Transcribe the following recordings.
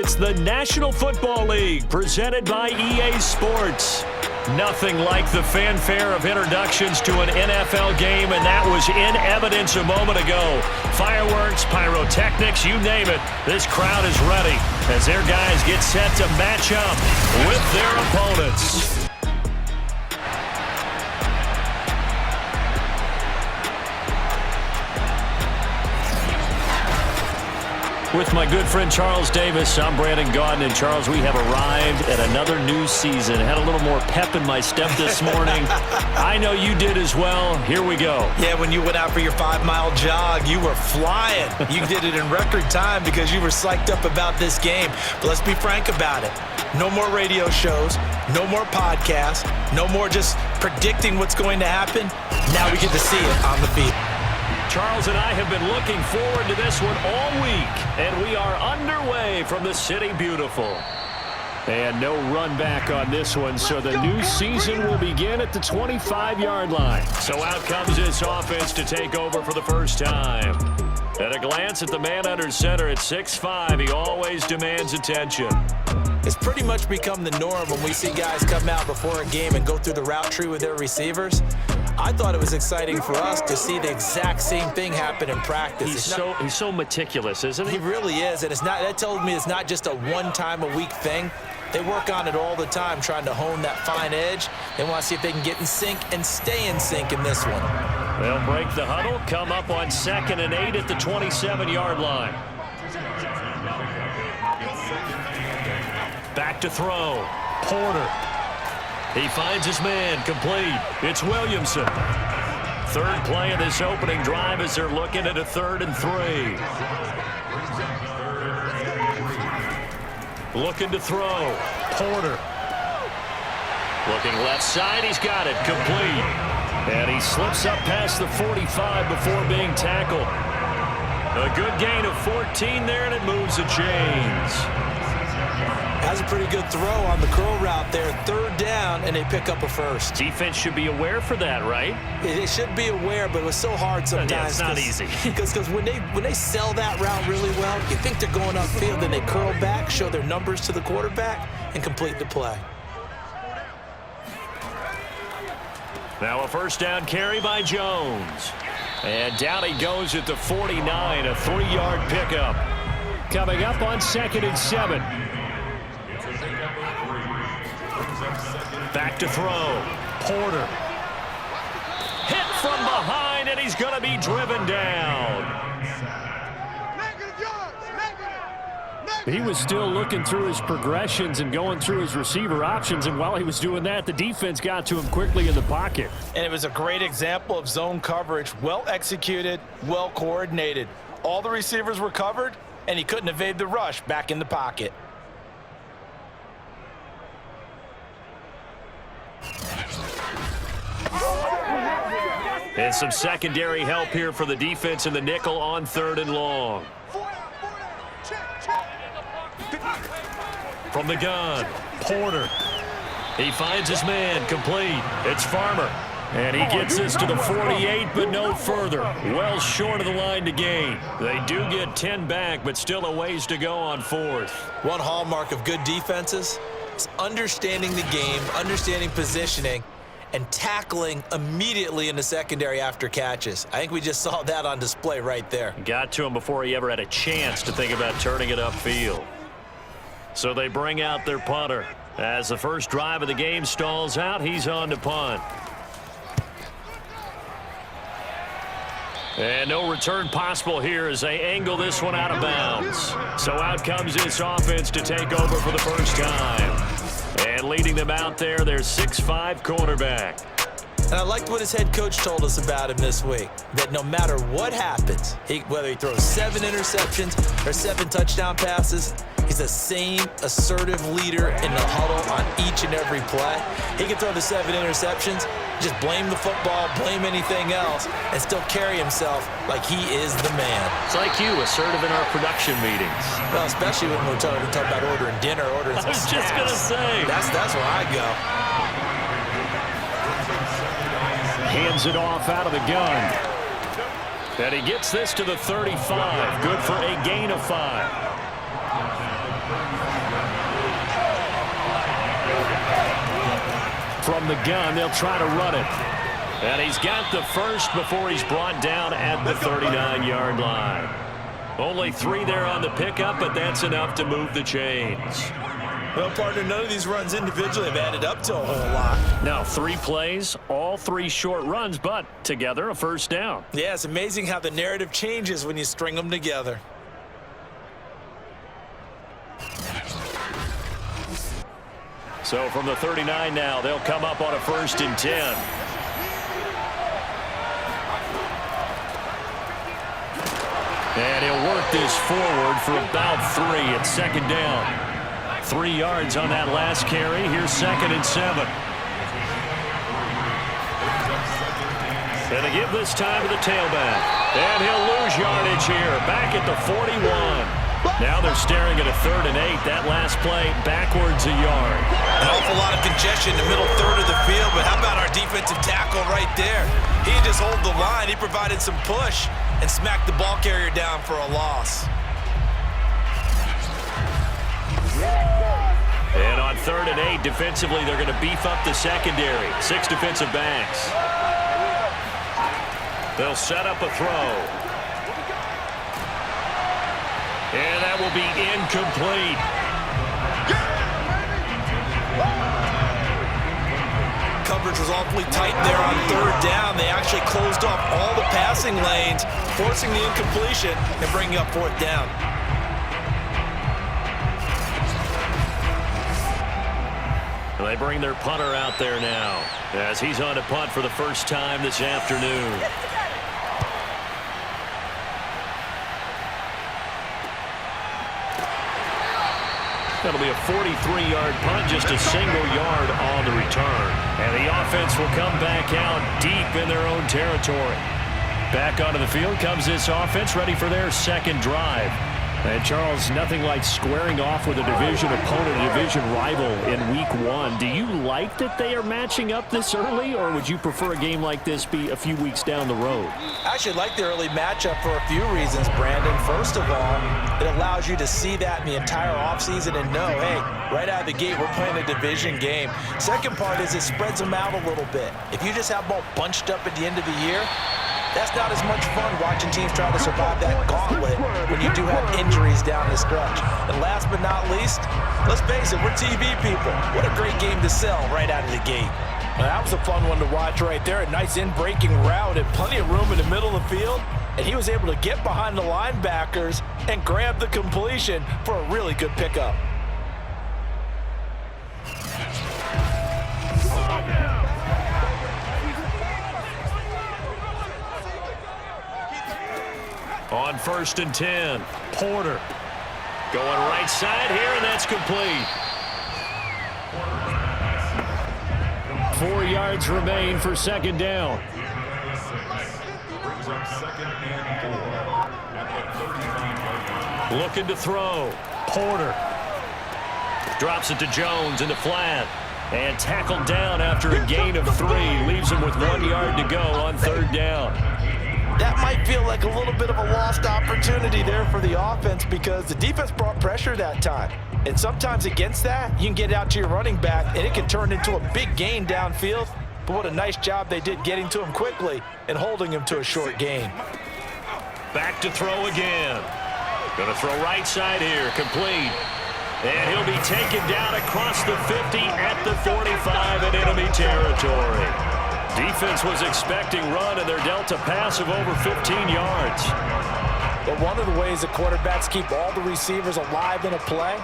It's the National Football League presented by EA Sports. Nothing like the fanfare of introductions to an NFL game, and that was in evidence a moment ago. Fireworks, pyrotechnics, you name it. This crowd is ready as their guys get set to match up with their opponents. With my good friend Charles Davis, I'm Brandon Gaudin. And Charles, we have arrived at another new season. Had a little more pep in my step this morning. I know you did as well. Here we go. Yeah, when you went out for your 5-mile jog, you were flying. You did it in record time because you were psyched up about this game. But let's be frank about it. No more radio shows, no more podcasts, no more just predicting what's going to happen. Now we get to see it on the field. Charles and I have been looking forward to this one all week, and we are underway from the City Beautiful. And no run back on this one, so the new season will begin at the 25-yard line. So out comes this offense to take over for the first time. At a glance at the man under center at 6'5", he always demands attention. It's pretty much become the norm when we see guys come out before a game and go through the route tree with their receivers. I thought it was exciting for us to see the exact same thing happen in practice. He's so meticulous, isn't he? He really is, and that told me it's not just a one-time-a-week thing. They work on it all the time, trying to hone that fine edge. They want to see if they can get in sync and stay in sync in this one. They'll break the huddle, come up on 2nd and 8 at the 27-yard line. Back to throw. Porter. He finds his man, complete. It's Williamson. Third play of this opening drive as they're looking at a 3rd and 3. Looking to throw. Porter. Looking left side, he's got it, complete. And he slips up past the 45 before being tackled. A good gain of 14 there, and it moves the chains. Has a pretty good throw on the curl route there. 3rd down, and they pick up a first. Defense should be aware for that, right? It should be aware, but it was so hard sometimes. Yeah, it's not easy. Because when they sell that route really well, you think they're going upfield, then they curl back, show their numbers to the quarterback, and complete the play. Now a first down carry by Jones. And down he goes at the 49, a 3-yard pickup. Coming up on 2nd and 7. Back to throw. Porter. Hit from behind, and he's going to be driven down. He was still looking through his progressions and going through his receiver options, and while he was doing that, the defense got to him quickly in the pocket. And it was a great example of zone coverage, well executed, well coordinated. All the receivers were covered, and he couldn't evade the rush back in the pocket. And some secondary help here for the defense in the nickel on 3rd and long. From the gun, Porter. He finds his man, complete. It's Farmer. And he gets this to the 48, but no further. Well short of the line to gain. They do get 10 back, but still a ways to go on 4th. One hallmark of good defenses is understanding the game, understanding positioning, and tackling immediately in the secondary after catches. I think we just saw that on display right there. Got to him before he ever had a chance to think about turning it upfield. So they bring out their punter. As the first drive of the game stalls out, he's on to punt. And no return possible here as they angle this one out of bounds. So out comes this offense to take over for the first time. And leading them out there, their 6'5" cornerback. And I liked what his head coach told us about him this week, that no matter what happens, whether he throws 7 interceptions or 7 touchdown passes, he's the same assertive leader in the huddle on each and every play. He can throw the 7 interceptions, just blame the football, blame anything else, and still carry himself like he is the man. It's like you, assertive in our production meetings. Well, especially when we're talking about ordering dinner, ordering some snacks. I was just going to say. That's where I go. Hands it off out of the gun. And he gets this to the 35. Good for a gain of 5. From the gun, they'll try to run it. And he's got the first before he's brought down at the 39-yard line. Only 3 there on the pickup, but that's enough to move the chains. Well, partner, none of these runs individually have added up to a whole lot. Now 3 plays, all 3 short runs, but together a first down. Yeah, it's amazing how the narrative changes when you string them together. So from the 39 now, they'll come up on a 1st and 10. And he'll work this forward for about 3 at 2nd down. 3 yards on that last carry. Here's 2nd and 7. And they give this time to the tailback. And he'll lose yardage here. Back at the 41. Now they're staring at a 3rd and 8. That last play, backwards a yard. An awful lot of congestion in the middle third of the field, but how about our defensive tackle right there? He just hold the line. He provided some push and smacked the ball carrier down for a loss. And on 3rd and 8, defensively, they're going to beef up the secondary. 6 defensive backs. They'll set up a throw. And that will be incomplete. Coverage was awfully tight there on 3rd down. They actually closed off all the passing lanes, forcing the incompletion and bringing up 4th down. And they bring their punter out there now as he's on to punt for the first time this afternoon. That'll be a 43-yard punt, just a single yard on the return. And the offense will come back out deep in their own territory. Back onto the field comes this offense, ready for their 2nd drive. And Charles, nothing like squaring off with a division opponent, a division rival in week 1. Do you like that they are matching up this early, or would you prefer a game like this be a few weeks down the road? I actually like the early matchup for a few reasons, Brandon. First of all, it allows you to see that in the entire offseason and know, hey, right out of the gate, we're playing a division game. Second part is it spreads them out a little bit. If you just have them all bunched up at the end of the year, that's not as much fun watching teams try to survive that gauntlet when you do have injuries down the stretch. And last but not least, let's face it, we're TV people. What a great game to sell right out of the gate. Well, that was a fun one to watch right there. A nice in-breaking route and plenty of room in the middle of the field. And he was able to get behind the linebackers and grab the completion for a really good pickup. On 1st and 10, Porter going right side here, and that's complete. 4 yards remain for 2nd down. Looking to throw. Porter drops it to Jones in the flat. And tackled down after a gain of 3. Leaves him with 1 yard to go on 3rd down. That might feel like a little bit of a lost opportunity there for the offense because the defense brought pressure that time. And sometimes against that, you can get out to your running back, and it can turn into a big gain downfield. But what a nice job they did getting to him quickly and holding him to a short gain. Back to throw again. Going to throw right side here, complete. And he'll be taken down across the 50 at the 45 in enemy territory. Defense was expecting run, and they're dealt a pass of over 15 yards. But one of the ways the quarterbacks keep all the receivers alive in a play,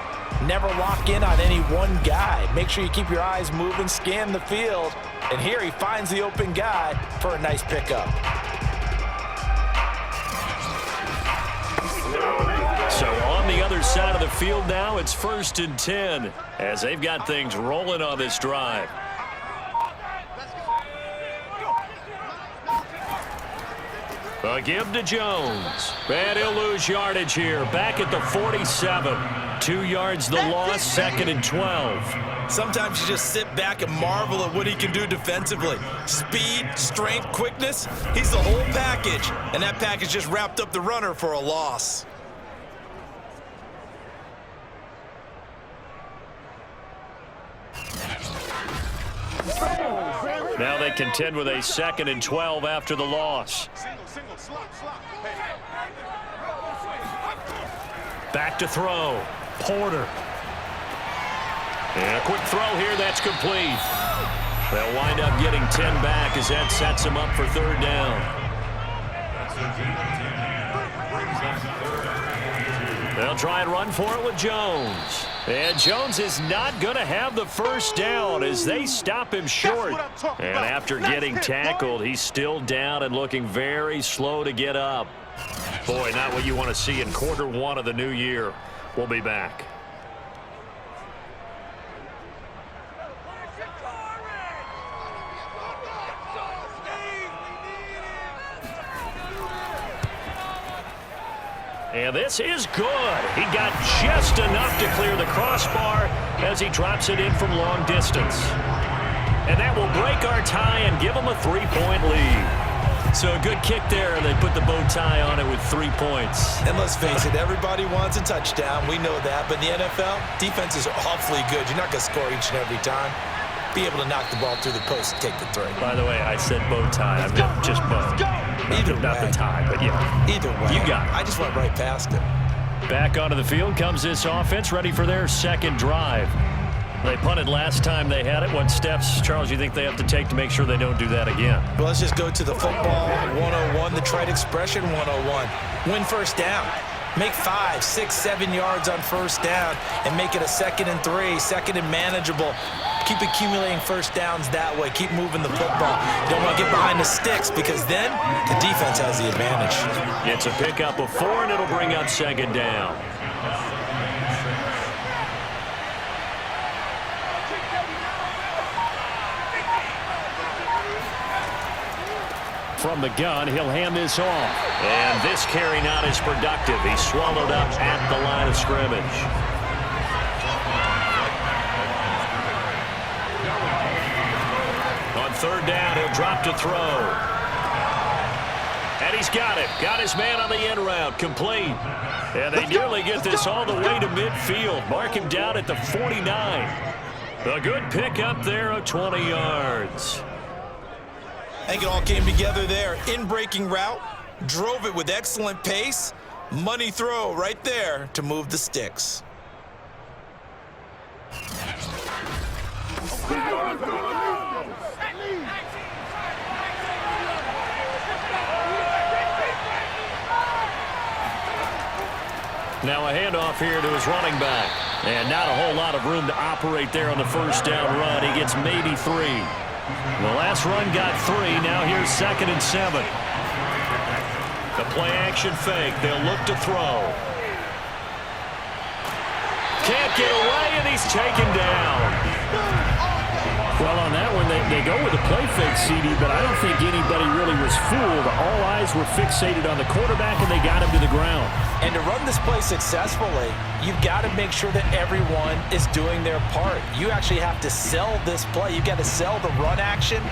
never lock in on any one guy. Make sure you keep your eyes moving, scan the field, and here he finds the open guy for a nice pickup. So on the other side of the field now, it's 1st and 10 as they've got things rolling on this drive. A give to Jones. And he'll lose yardage here. Back at the 47. 2 yards the loss, 2nd and 12. Sometimes you just sit back and marvel at what he can do defensively. Speed, strength, quickness. He's the whole package. And that package just wrapped up the runner for a loss. Now they contend with a 2nd and 12 after the loss. Back to throw. Porter. And a quick throw here, that's complete. They'll wind up getting 10 back as that sets them up for 3rd down. They'll try and run for it with Jones. And Jones is not going to have the 1st down as they stop him short. And after getting tackled, he's still down and looking very slow to get up. Boy, not what you want to see in quarter 1 of the new year. We'll be back. And this is good. He got just enough to clear the crossbar as he drops it in from long distance. And that will break our tie and give them a 3-point lead. So a good kick there, and they put the bow tie on it with 3 points. And let's face it, everybody wants a touchdown. We know that. But in the NFL, defense is awfully good. You're not going to score each and every time. Be able to knock the ball through the post and take the 3. By the way, I said bow tie. I meant just bow. Either not way. The tie, but yeah. Either way. You got it. I just went right past it. Back onto the field comes this offense, ready for their 2nd drive. They punted last time they had it. What steps, Charles, you think they have to take to make sure they don't do that again? Well, let's just go to the football 101, the trite expression 101. Win 1st down. Make 5, 6, 7 yards on 1st down and make it a 2nd and 3, 2nd and manageable. Keep accumulating 1st downs that way. Keep moving the football. You don't want to get behind the sticks because then the defense has the advantage. It's a pickup of 4, and it'll bring up 2nd down. From the gun, he'll hand this off. And this carry not as productive. He's swallowed up at the line of scrimmage. On 3rd down, he'll drop to throw. And he's got it. Got his man on the end route. Complete. And they nearly get this all the way to midfield. Mark him down at the 49. A good pickup there of 20 yards. I think it all came together there. In-breaking route. Drove it with excellent pace. Money throw right there to move the sticks. Now a handoff here to his running back. And not a whole lot of room to operate there on the 1st down run. He gets maybe 3. The last run got 3. Now here's 2nd and 7. The play-action fake. They'll look to throw. Can't get away, and he's taken down. Well, on that one, they go with a play fake, CD, but I don't think anybody really was fooled. All eyes were fixated on the quarterback, and they got him to the ground. And to run this play successfully, you've got to make sure that everyone is doing their part. You actually have to sell this play. You've got to sell the run action.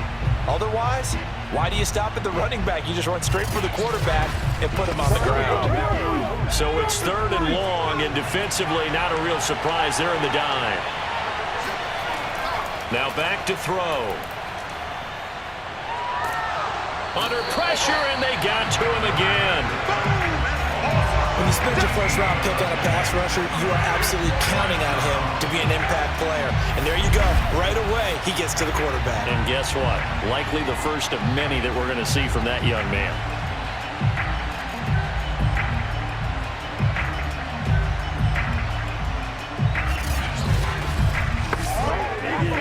Otherwise, why do you stop at the running back? You just run straight for the quarterback and put him on the ground. So it's 3rd and long, and defensively, not a real surprise. They're in the dime. Now back to throw. Under pressure, and they got to him again. When you spend your 1st-round pick on a pass rusher, you are absolutely counting on him to be an impact player. And there you go. Right away, he gets to the quarterback. And guess what? Likely the first of many that we're going to see from that young man.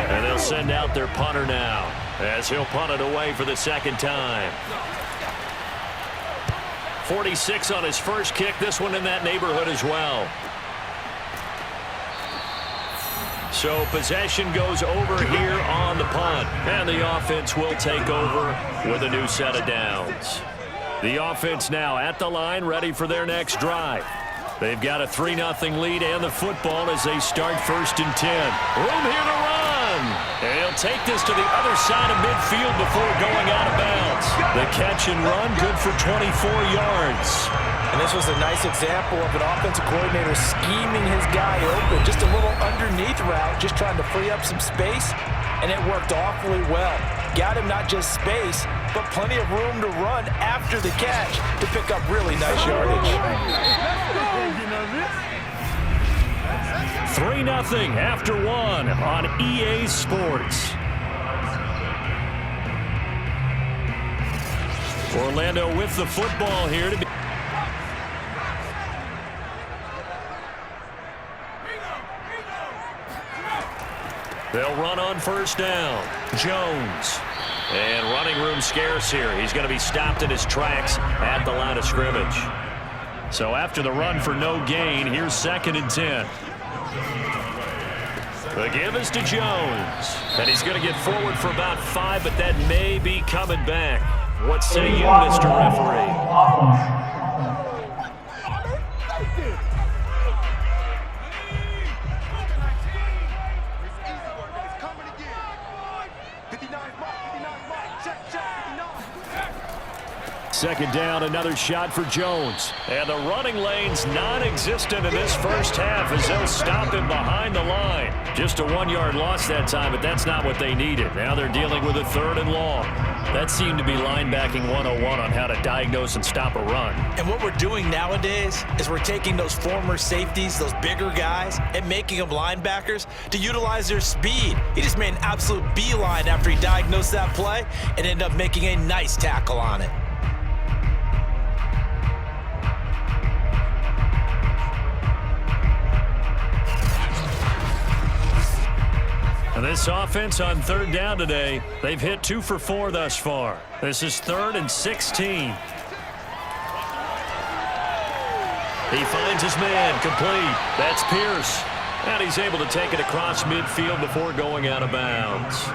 And they'll send out their punter now as he'll punt it away for the 2nd time. 46 on his first kick. This one in that neighborhood as well. So possession goes over here on the punt. And the offense will take over with a new set of downs. The offense now at the line, ready for their next drive. They've got a 3-0 lead and the football as they start 1st and 10. Room here to run. And he'll take this to the other side of midfield before going out of bounds. The catch and run, good for 24 yards. And this was a nice example of an offensive coordinator scheming his guy open. Just a little underneath route, just trying to free up some space. and it worked awfully well. Got him not just space, but plenty of room to run after the catch to pick up really nice yardage. 3-0 after 1 on EA Sports. Orlando with the football here to be. They'll run on first down. Jones. And running room scarce here. He's going to be stopped in his tracks at the line of scrimmage. So after the run for no gain, here's 2nd and 10. The give is to Jones. And he's going to get forward for about 5, but that may be coming back. What say you, Mr. Referee? Second down, another shot for Jones. And the running lane's non-existent in this first half as they'll stop him behind the line. Just a 1-yard loss that time, but that's not what they needed. Now they're dealing with a 3rd and long. That seemed to be linebacking 101 on how to diagnose and stop a run. And what we're doing nowadays is we're taking those former safeties, those bigger guys, and making them linebackers to utilize their speed. He just made an absolute beeline after he diagnosed that play and ended up making a nice tackle on it. And this offense on 3rd down today, they've hit 2 for 4 thus far. This is 3rd and 16. He finds his man, complete. That's Pierce. And he's able to take it across midfield before going out of bounds.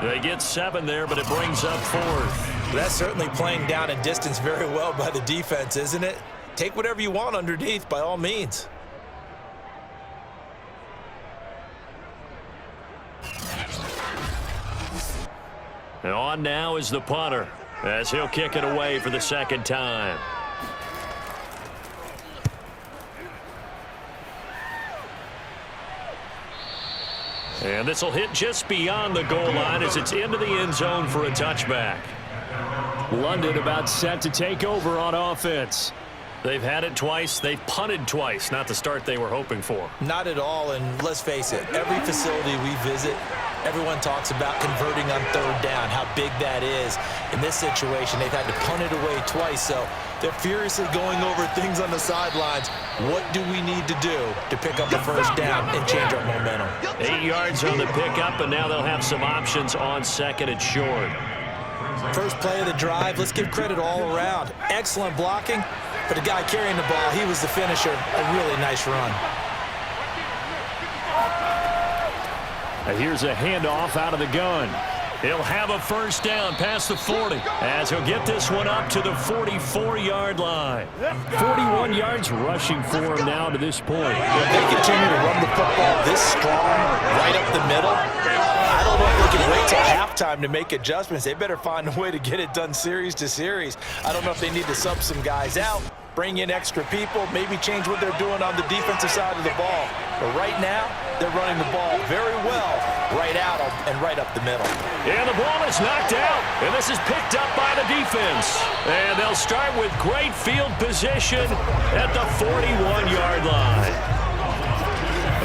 They get 7 there, but it brings up 4th. That's certainly playing down and distance very well by the defense, isn't it? Take whatever you want underneath, by all means. And on now is the punter, as he'll kick it away for the 2nd time. And this will hit just beyond the goal line as it's into the end zone for a touchback. London about set to take over on offense. They've had it twice. They've punted twice. Not the start they were hoping for. Not at all, and let's face it, every facility we visit, everyone talks about converting on 3rd down, how big that is. In this situation, they've had to punt it away twice, so they're furiously going over things on the sidelines. What do we need to do to pick up the 1st down and change our momentum? 8 yards on the pickup, and now they'll have some options on 2nd and short. First play of the drive, let's give credit all around. Excellent blocking. For the guy carrying the ball, he was the finisher. A really nice run. Here's a handoff out of the gun. He'll have a 1st down past the 40 as he'll get this one up to the 44-yard line. 41 yards rushing for him now to this point. If they continue to run the football this strong, right up the middle, I don't know if they can wait till halftime to make adjustments. They better find a way to get it done series to series. I don't know if they need to sub some guys out, bring in extra people, maybe change what they're doing on the defensive side of the ball. But right now, they're running the ball very well right out and right up the middle. And the ball is knocked out, and this is picked up by the defense. And they'll start with great field position at the 41-yard line.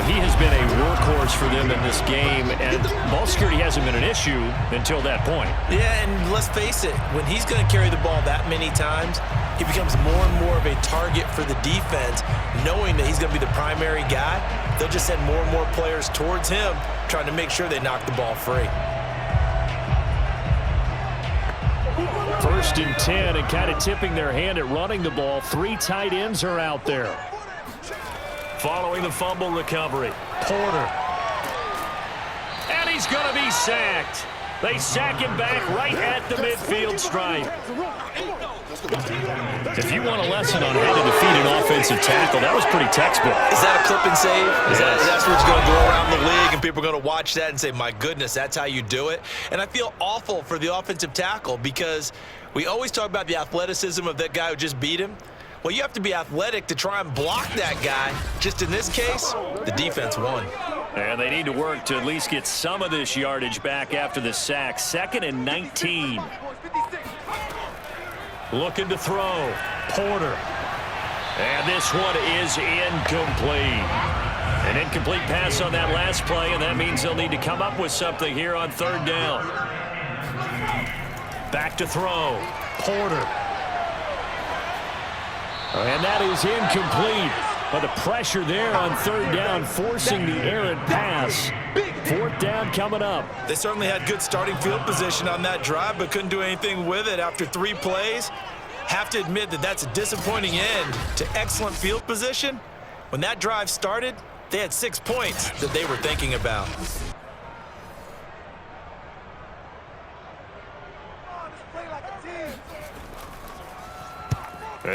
He has been a workhorse for them in this game, and ball security hasn't been an issue until that point. Yeah, and let's face it, when he's going to carry the ball that many times, he becomes more and more of a target for the defense, knowing that he's going to be the primary guy. They'll just send more and more players towards him, trying to make sure they knock the ball free. 1st and 10, and kind of tipping their hand at running the ball. 3 tight ends are out there. Following the fumble recovery, Porter. And he's going to be sacked. They sack him back right at the midfield stripe. If you want a lesson on how to defeat an offensive tackle, that was pretty textbook. Is that a clip and save? That's what's going to go around the league, and people are going to watch that and say, my goodness, that's how you do it? And I feel awful for the offensive tackle because we always talk about the athleticism of that guy who just beat him. Well, you have to be athletic to try and block that guy. Just in this case, the defense won. And they need to work to at least get some of this yardage back after the sack. 2nd and 19. Looking to throw. Porter. And this one is incomplete. An incomplete pass on that last play, and that means they'll need to come up with something here on 3rd down. Back to throw. Porter. And that is incomplete. But the pressure there on 3rd down, forcing the errant pass. 4th down coming up. They certainly had good starting field position on that drive, but couldn't do anything with it after 3 plays. Have to admit that that's a disappointing end to excellent field position. When that drive started, they had 6 points that they were thinking about.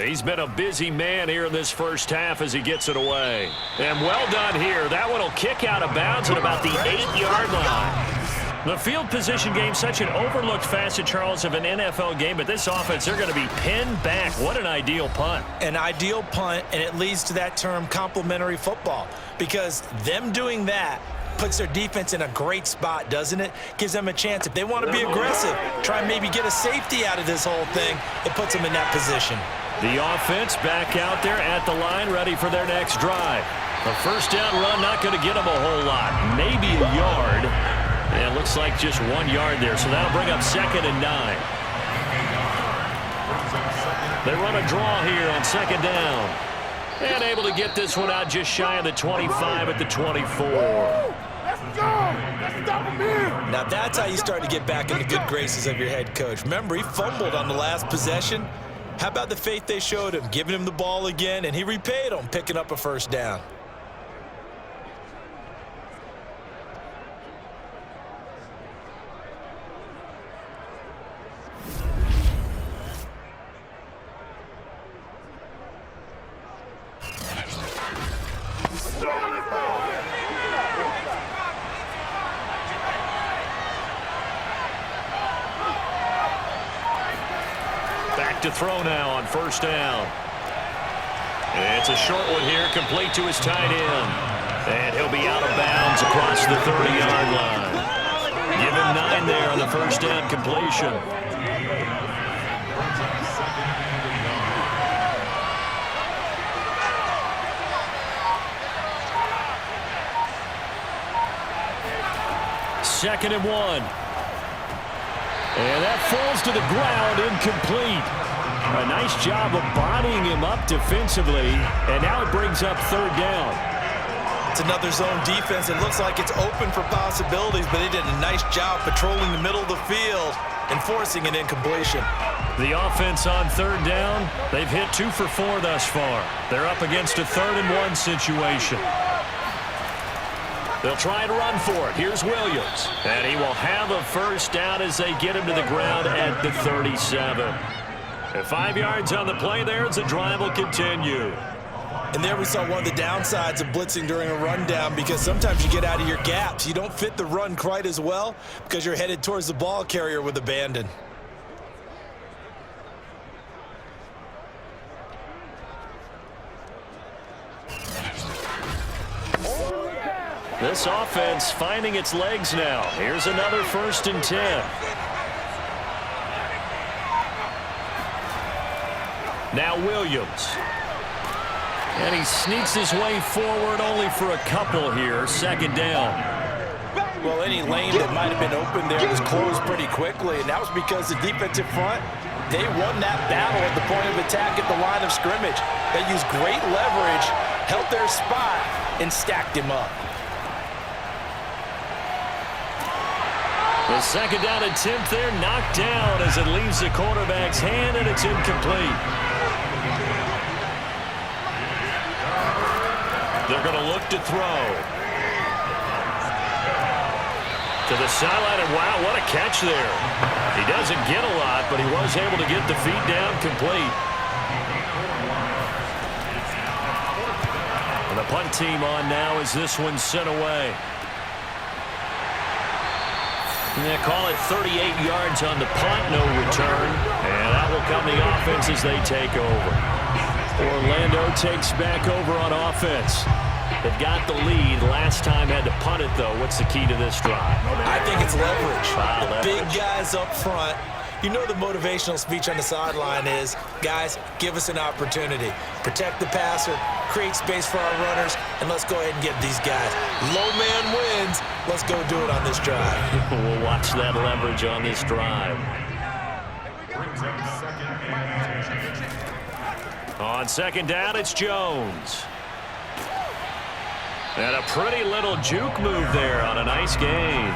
He's been a busy man here in this first half as he gets it away. And well done here. That one will kick out of bounds at about the 8-yard line. The field position game, such an overlooked facet, Charles, of an NFL game, but this offense, they're going to be pinned back. What an ideal punt. An ideal punt, and it leads to that term complementary football, because them doing that puts their defense in a great spot, doesn't it? Gives them a chance. If they want to be aggressive, try and maybe get a safety out of this whole thing, it puts them in that position. The offense back out there at the line, ready for their next drive. A 1st down run, not going to get them a whole lot. Maybe a yard. And it looks like just 1 yard there, so that'll bring up 2nd and 9. They run a draw here on 2nd down. And able to get this one out just shy of the 25 at the 24. Let's go! Let's stop him here! Now that's how you start to get back in the good graces of your head coach. Remember, he fumbled on the last possession. How about the faith they showed him, giving him the ball again, and he repaid them, picking up a 1st down. To throw now on 1st down. It's a short one here, complete to his tight end. And he'll be out of bounds across the 30-yard line. Give him 9 there on the 1st down completion. Second and 1. And that falls to the ground, incomplete. A nice job of bodying him up defensively, and now it brings up 3rd down. It's another zone defense. It looks like it's open for possibilities, but they did a nice job patrolling the middle of the field and forcing an incompletion. The offense on 3rd down, they've hit 2 for 4 thus far. They're up against a 3rd and 1 situation. They'll try and run for it. Here's Williams. And he will have a 1st down as they get him to the ground at the 37. And 5 yards on the play there as the drive will continue. And there we saw one of the downsides of blitzing during a rundown, because sometimes you get out of your gaps. You don't fit the run quite as well because you're headed towards the ball carrier with abandon. This offense finding its legs now. Here's another 1st and 10. Now Williams. And he sneaks his way forward only for a couple here. 2nd down. Well, any lane that might have been open there was closed pretty quickly, and that was because the defensive front, they won that battle at the point of attack at the line of scrimmage. They used great leverage, held their spot, and stacked him up. The 2nd down attempt there knocked down as it leaves the quarterback's hand, and it's incomplete. They're going to look to throw. To the sideline, and wow, what a catch there. He doesn't get a lot, but he was able to get the feet down complete. And the punt team on now as this one's sent away. And they call it 38 yards on the punt, no return. And that will come the offense as they take over. Orlando takes back over on offense. They've got the lead. Last time had to punt it, though. What's the key to this drive? I think it's leverage. Leverage. Big guys up front. You know the motivational speech on the sideline is, guys, give us an opportunity. Protect the passer, create space for our runners, and let's go ahead and get these guys. Low man wins. Let's go do it on this drive. We'll watch that leverage on this drive. On second down, it's Jones. And a pretty little juke move there on a nice gain.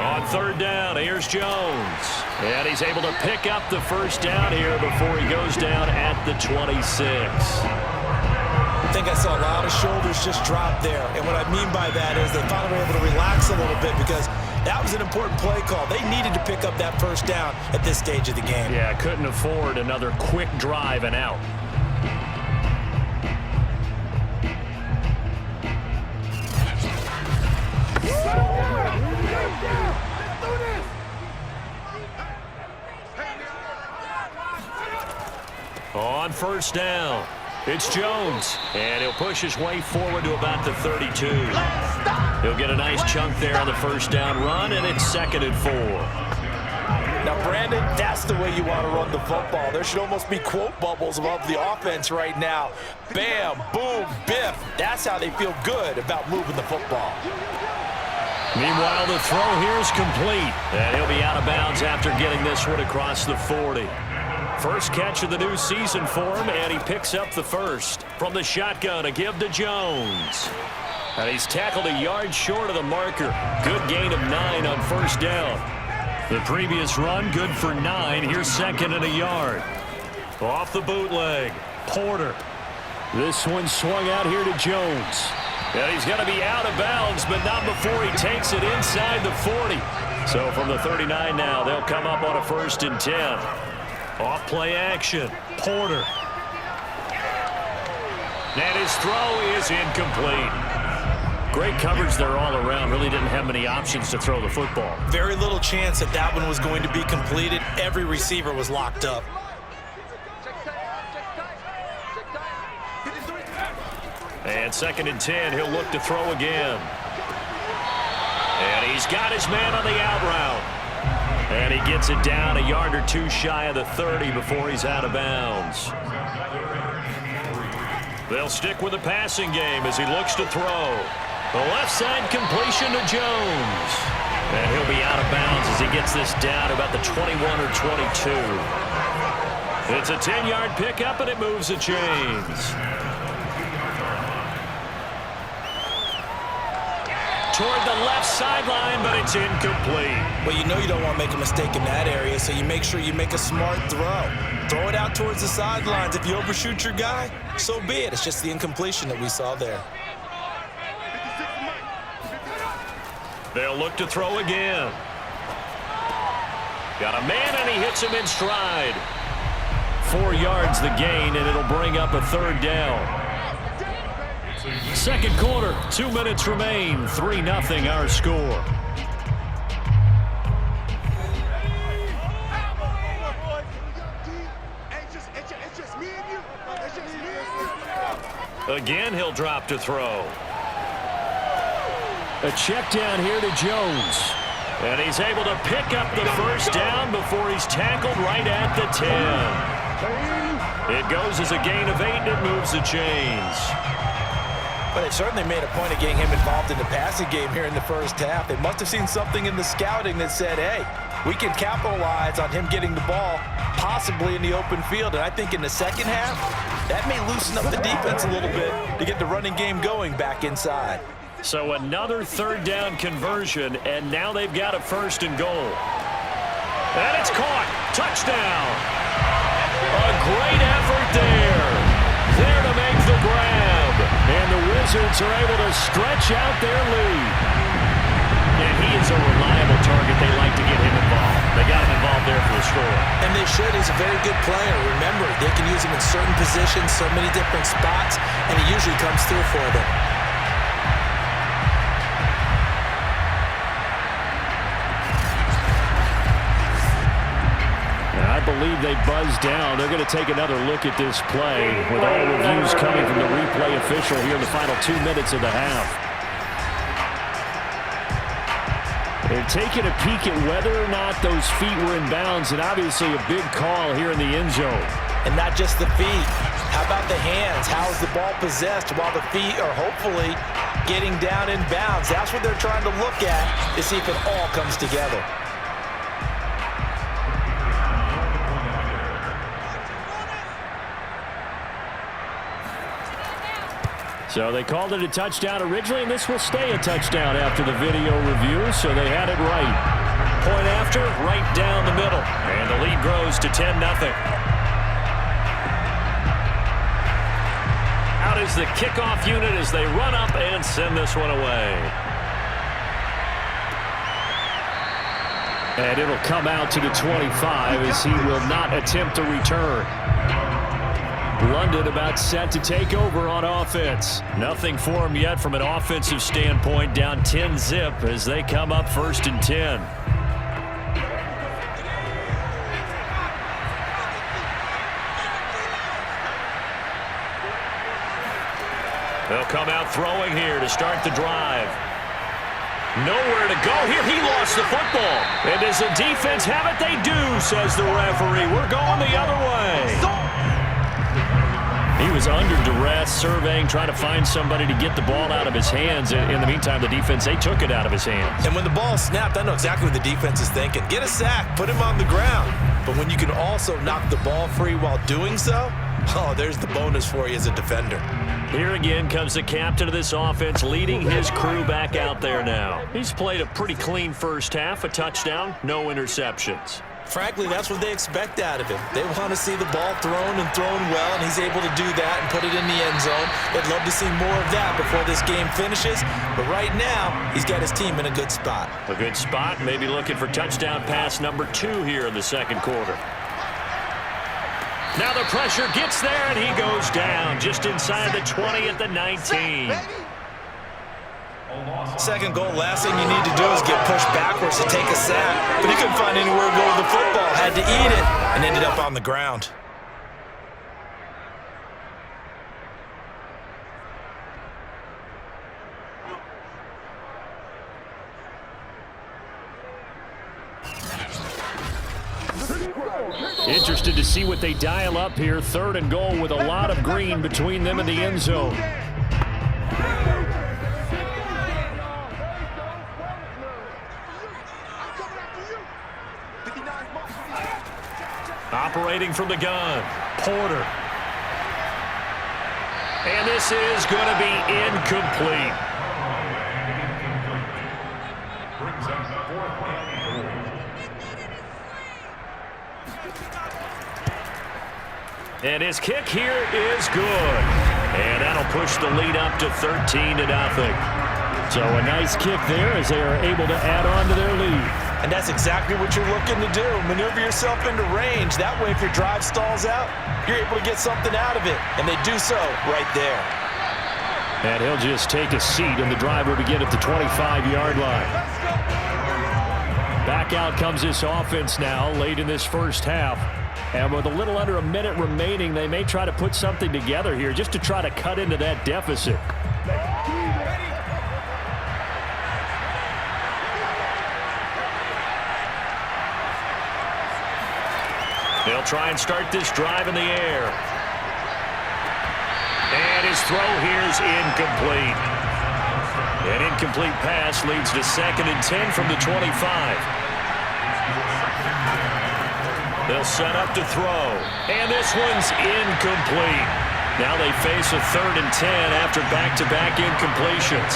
On third down, here's Jones. And he's able to pick up the first down here before he goes down at the 26. I think I saw a lot of shoulders just drop there. And what I mean by that is they finally were able to relax a little bit because that was an important play call. They needed to pick up that first down at this stage of the game. Yeah, couldn't afford another quick drive and out. On first down, it's Jones, and he'll push his way forward to about the 32. He'll get a nice chunk there on the first down run, and it's 2nd and 4. Now, Brandon, that's the way you want to run the football. There should almost be quote bubbles above the offense right now. Bam, boom, biff. That's how they feel good about moving the football. Meanwhile, the throw here is complete, and he'll be out of bounds after getting this one across the 40. First catch of the new season for him, and he picks up the first. From the shotgun, a give to Jones. And he's tackled a yard short of the marker. Good gain of 9 on first down. The previous run, good for 9. Here's 2nd and a yard. Off the bootleg, Porter. This one swung out here to Jones. And he's going to be out of bounds, but not before he takes it inside the 40. So from the 39 now, they'll come up on a 1st and 10. Off play action, Porter. And his throw is incomplete. Great coverage there all around. Really didn't have many options to throw the football. Very little chance that that one was going to be completed. Every receiver was locked up. And 2nd and 10, he'll look to throw again. And he's got his man on the out route. And he gets it down a yard or two shy of the 30 before he's out of bounds. They'll stick with the passing game as he looks to throw. The left side completion to Jones. And he'll be out of bounds as he gets this down about the 21 or 22. It's a 10-yard pickup, and it moves the chains. Toward the left sideline, but it's incomplete. Well, you know you don't want to make a mistake in that area, so you make sure you make a smart throw. Throw it out towards the sidelines. If you overshoot your guy, so be it. It's just the incompletion that we saw there. They'll look to throw again. Got a man, and he hits him in stride. 4 yards the gain, and it'll bring up a 3rd down. Second quarter, 2 minutes remain. 3-0 our score. Again, he'll drop to throw. A check down here to Jones. And he's able to pick up the first down before he's tackled right at the 10. It goes as a gain of 8, and it moves the chains. But they certainly made a point of getting him involved in the passing game here in the first half. They must have seen something in the scouting that said, hey, we can capitalize on him getting the ball, possibly in the open field. And I think in the second half, that may loosen up the defense a little bit to get the running game going back inside. So another 3rd down conversion, and now they've got a 1st and goal. And it's caught. Touchdown. A great effort there. There to make the grab. And the Wizards are able to stretch out their lead. And he is a reliable target. They like to get him involved. They got him involved there for the score. And they should. He's a very good player. Remember, they can use him in certain positions, so many different spots, and he usually comes through for them. I believe they buzzed down. They're going to take another look at this play with all reviews coming from the replay official here in the final 2 minutes of the half. They're taking a peek at whether or not those feet were in bounds, and obviously a big call here in the end zone. And not just the feet. How about the hands? How is the ball possessed while the feet are hopefully getting down in bounds? That's what they're trying to look at to see if it all comes together. So they called it a touchdown originally, and this will stay a touchdown after the video review, so they had it right. Point after, right down the middle. And the lead grows to 10-0. Out is the kickoff unit as they run up and send this one away. And it'll come out to the 25 as he will not attempt to return. London about set to take over on offense. Nothing for him yet from an offensive standpoint. Down 10-zip as they come up 1st and 10. They'll come out throwing here to start the drive. Nowhere to go here. He lost the football. And does the defense have it? They do, says the referee. We're going the other way. He was under duress, surveying, trying to find somebody to get the ball out of his hands. In the meantime, the defense, they took it out of his hands. And when the ball snapped, I know exactly what the defense is thinking. Get a sack, put him on the ground. But when you can also knock the ball free while doing so, oh, there's the bonus for you as a defender. Here again comes the captain of this offense, leading his crew back out there now. He's played a pretty clean first half, a touchdown, no interceptions. Frankly, that's what they expect out of him. They want to see the ball thrown and thrown well, and he's able to do that and put it in the end zone. They'd love to see more of that before this game finishes. But right now, he's got his team in a good spot. A good spot, maybe looking for touchdown pass number 2 here in the second quarter. Now the pressure gets there, and he goes down just inside the 20 at the 19. Second goal, last thing you need to do is get pushed backwards to take a sack. But he couldn't find anywhere to go with the football, had to eat it, and ended up on the ground. Interested to see what they dial up here. 3rd and goal with a lot of green between them and the end zone. Operating from the gun, Porter. And this is going to be incomplete. And his kick here is good. And that'll push the lead up to 13-0. So a nice kick there as they are able to add on to their lead. And that's exactly what you're looking to do. Maneuver yourself into range. That way, if your drive stalls out, you're able to get something out of it. And they do so right there. And he'll just take a seat, and the drive will begin at the 25-yard line. Back out comes this offense now late in this first half. And with a little under a minute remaining, they may try to put something together here just to try to cut into that deficit. They'll try and start this drive in the air. And his throw here is incomplete. An incomplete pass leads to 2nd and 10 from the 25. They'll set up to throw. And this one's incomplete. Now they face a 3rd and 10 after back-to-back incompletions.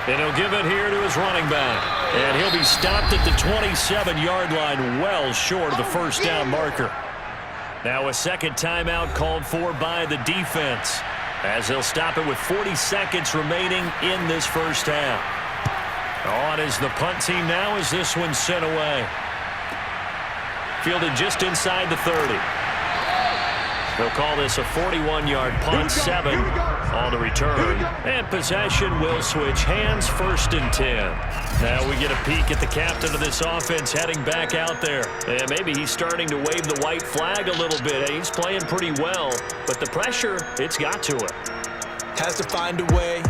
And he'll give it here to his running back. And he'll be stopped at the 27-yard line, well short of the first down marker. Now a second timeout called for by the defense, as they'll stop it with 40 seconds remaining in this first half. On is the punt team now as this one's sent away. Fielded just inside the 30. They'll call this a 41-yard punt, 7 on the return. And possession will switch hands, 1st and 10. Now we get a peek at the captain of this offense heading back out there. And maybe he's starting to wave the white flag a little bit. He's playing pretty well, but the pressure, it's got to him. Has to find a way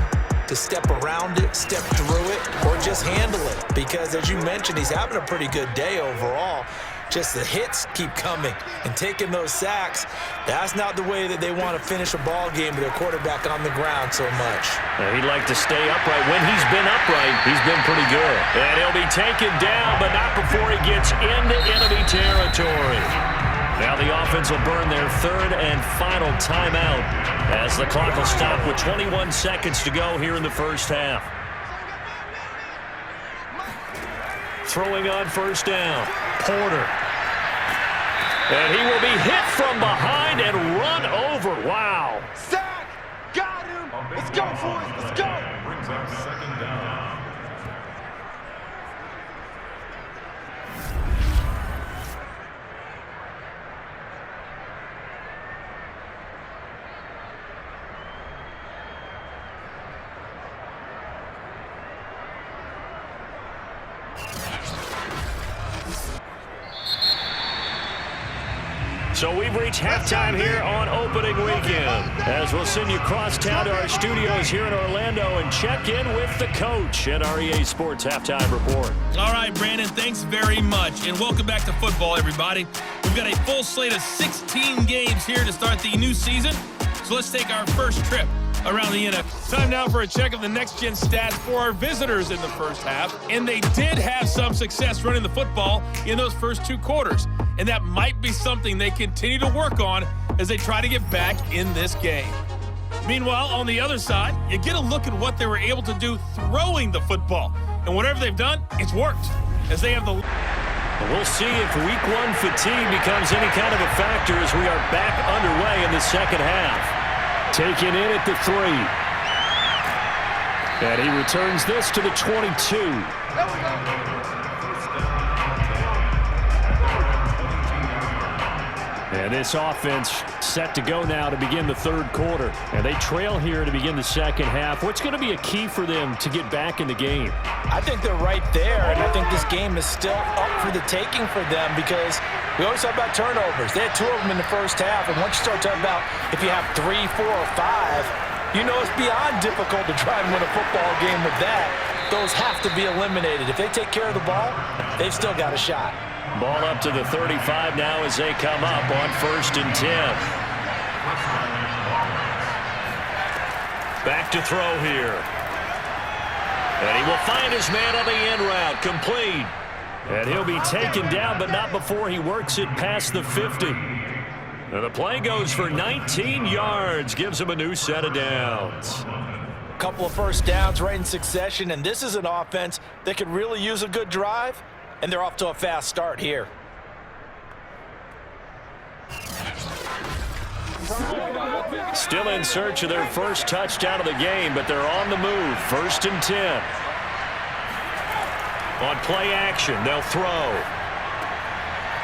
to step around it, step through it, or just handle it. Because as you mentioned, he's having a pretty good day overall. Just the hits keep coming and taking those sacks. That's not the way that they want to finish a ball game with their quarterback on the ground so much. He'd like to stay upright. When he's been upright, he's been pretty good. And he'll be taken down, but not before he gets into enemy territory. Now the offense will burn their 3rd and final timeout as the clock will stop with 21 seconds to go here in the first half. Throwing on 1st down, Porter. And he will be hit from behind and run over. Wow. Sack! Got him! Let's go, boys! Let's go! Brings up 2nd down. So we've reached halftime here on opening weekend, as we'll send you across town to our studios here in Orlando and check in with the coach at our EA Sports Halftime Report. All right, Brandon, thanks very much, and welcome back to football, everybody. We've got a full slate of 16 games here to start the new season, so let's take our first trip around the NFL. Time now for a check of the next-gen stats for our visitors in the first half, and they did have some success running the football in those first 2 quarters. And that might be something they continue to work on as they try to get back in this game. Meanwhile, on the other side, you get a look at what they were able to do throwing the football. And whatever they've done, it's worked. As they have the... We'll see if week 1 fatigue becomes any kind of a factor as we are back underway in the second half. Taken in at the 3. And he returns this to the 22. And this offense set to go now to begin the 3rd quarter. And they trail here to begin the second half. What's going to be a key for them to get back in the game? I think they're right there, and I think this game is still up for the taking for them because we always talk about turnovers. They had 2 of them in the first half, and once you start talking about if you have 3, 4, or 5, you know it's beyond difficult to try and win a football game with that. Those have to be eliminated. If they take care of the ball, they've still got a shot. Ball up to the 35 now as they come up on 1st and 10. Back to throw here. And he will find his man on the end route, complete. And he'll be taken down, but not before he works it past the 50. And the play goes for 19 yards, gives him a new set of downs. Couple of first downs right in succession, and this is an offense that could really use a good drive, and they're off to a fast start here. Still in search of their first touchdown of the game, but they're on the move. 1st and 10. On play action, they'll throw.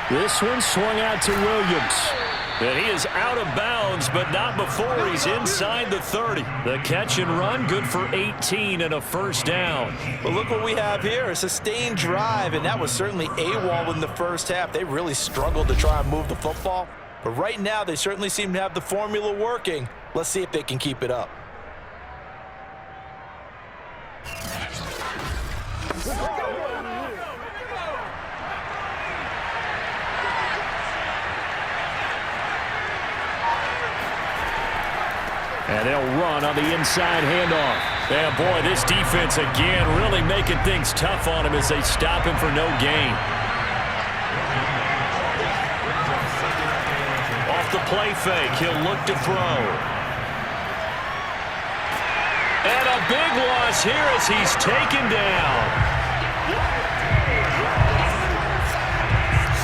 This one swung out to Williams. And he is out of bounds, but not before he's inside the 30. The catch and run, good for 18 and a first down. But look what we have here, a sustained drive, and that was certainly AWOL in the first half. They really struggled to try and move the football. But right now, they certainly seem to have the formula working. Let's see if they can keep it up. And they'll run on the inside handoff. And boy, this defense again really making things tough on him as they stop him for no gain. Off the play fake, he'll look to throw. And a big loss here as he's taken down.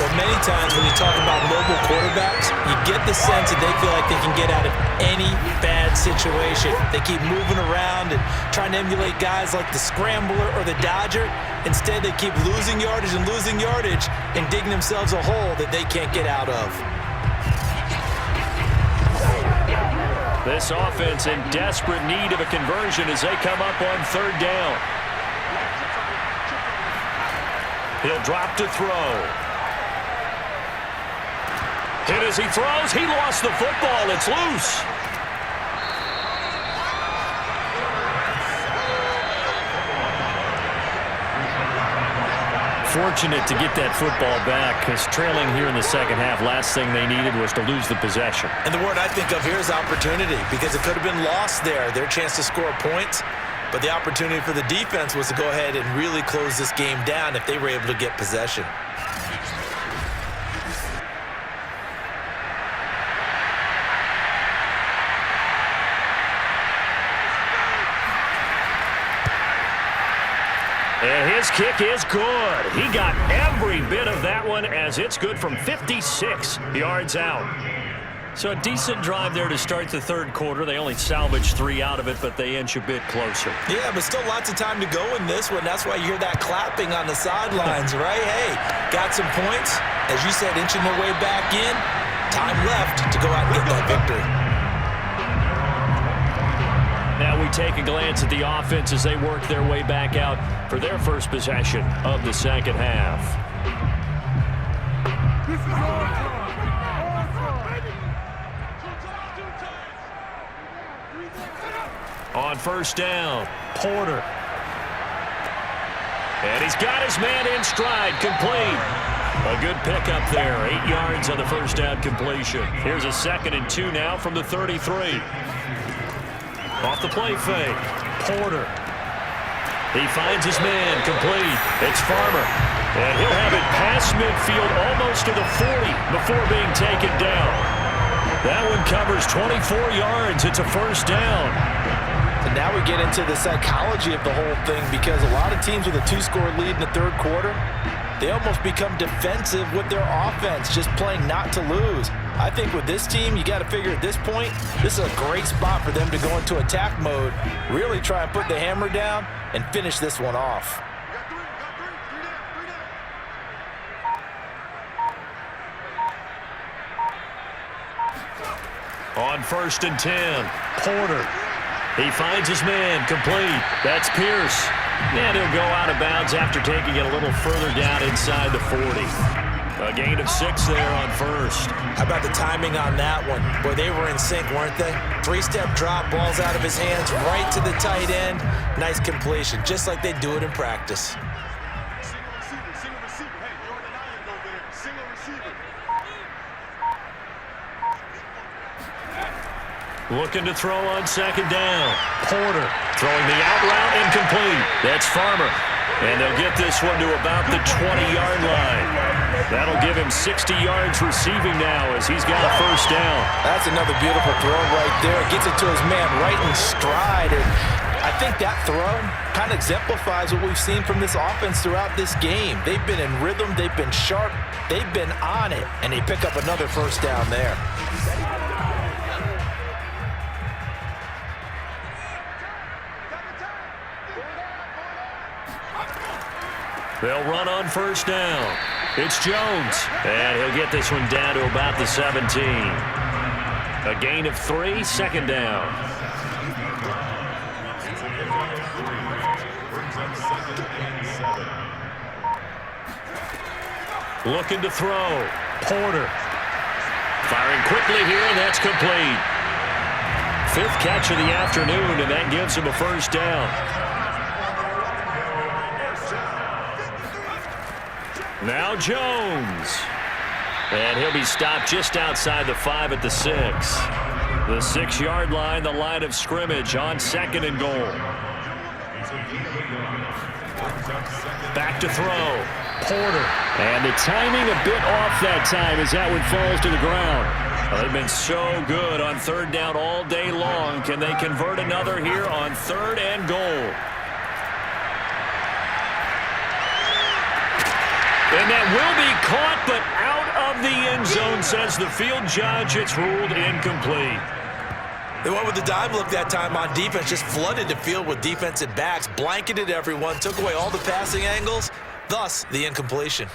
Well, many times when you talk about mobile quarterbacks, you get the sense that they feel like they can get out of any bad situation. They keep moving around and trying to emulate guys like the scrambler or the dodger. Instead, they keep losing yardage and digging themselves a hole that they can't get out of. This offense in desperate need of a conversion as they come up on third down. He'll drop to throw. Hit as he throws. He lost the football. It's loose. Fortunate to get that football back because trailing here in the second half, last thing they needed was to lose the possession. And the word I think of here is opportunity, because it could have been lost there, their chance to score points. But the opportunity for the defense was to go ahead and really close this game down if they were able to get possession. And his kick is good. He got every bit of that one as it's good from 56 yards out. So a decent drive there to start the third quarter. They only salvaged 3 out of it, but they inch a bit closer. Yeah, but still lots of time to go in this one. That's why you hear that clapping on the sidelines, right? Hey, got some points. As you said, inching their way back in. Time left to go out and get that victory. Now we take a glance at the offense as they work their way back out for their first possession of the second half. On first down, Porter. And he's got his man in stride, complete. A good pickup there, 8 yards on the first down completion. Here's a 2nd and 2 now from the 33. Off the play fake, Porter. He finds his man, complete. It's Farmer. And he'll have it past midfield almost to the 40 before being taken down. That one covers 24 yards. It's a first down. And now we get into the psychology of the whole thing, because a lot of teams with a 2-score lead in the third quarter, they almost become defensive with their offense, just playing not to lose. I think with this team, you got to figure at this point, this is a great spot for them to go into attack mode, really try and put the hammer down and finish this one off. On first and 10, Porter. He finds his man, complete. That's Pierce. And he'll go out of bounds after taking it a little further down inside the 40. A gain of 6 there on first. How about the timing on that one? Boy, they were in sync, weren't they? 3-step drop, ball's out of his hands, right to the tight end. Nice completion, just like they do it in practice. Single receiver. Hey, you're on the line over there. Single receiver. Looking to throw on second down. Porter throwing the out route, incomplete. That's Farmer. And they'll get this one to about the 20-yard line. That'll give him 60 yards receiving now as he's got a first down. That's another beautiful throw right there. Gets it to his man right in stride. And I think that throw kind of exemplifies what we've seen from this offense throughout this game. They've been in rhythm. They've been sharp. They've been on it. And they pick up another first down there. They'll run on first down. It's Jones. And he'll get this one down to about the 17. A gain of 3, second down. Looking to throw. Porter. Firing quickly here, and that's complete. 5th catch of the afternoon, and that gives him a first down. Now Jones. And he'll be stopped just outside the 5 at the 6. The 6-yard line, the line of scrimmage on 2nd and goal. Back to throw. Porter. And the timing a bit off that time as that one falls to the ground. Well, they've been so good on third down all day long. Can they convert another here on 3rd and goal? And that will be caught, but out of the end zone, says the field judge. It's ruled incomplete. They went with the dime look that time on defense, just flooded the field with defensive backs, blanketed everyone, took away all the passing angles, thus the incompletion.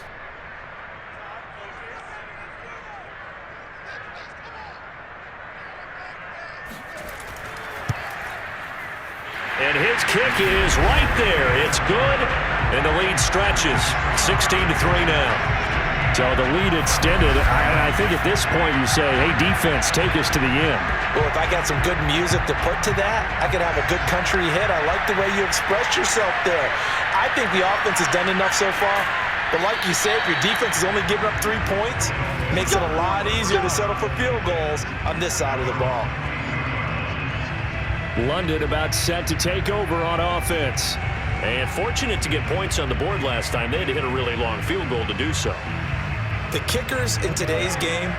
And his kick is right there. It's good, and the lead stretches. 16-3 now. So the lead extended. I think at this point you say, hey, defense, take us to the end. Well, if I got some good music to put to that, I could have a good country hit. I like the way you expressed yourself there. I think the offense has done enough so far. But like you said, if your defense is only giving up 3 points, it makes it a lot easier to settle for field goals on this side of the ball. London about set to take over on offense. And fortunate to get points on the board last time. They had to hit a really long field goal to do so. The kickers in today's game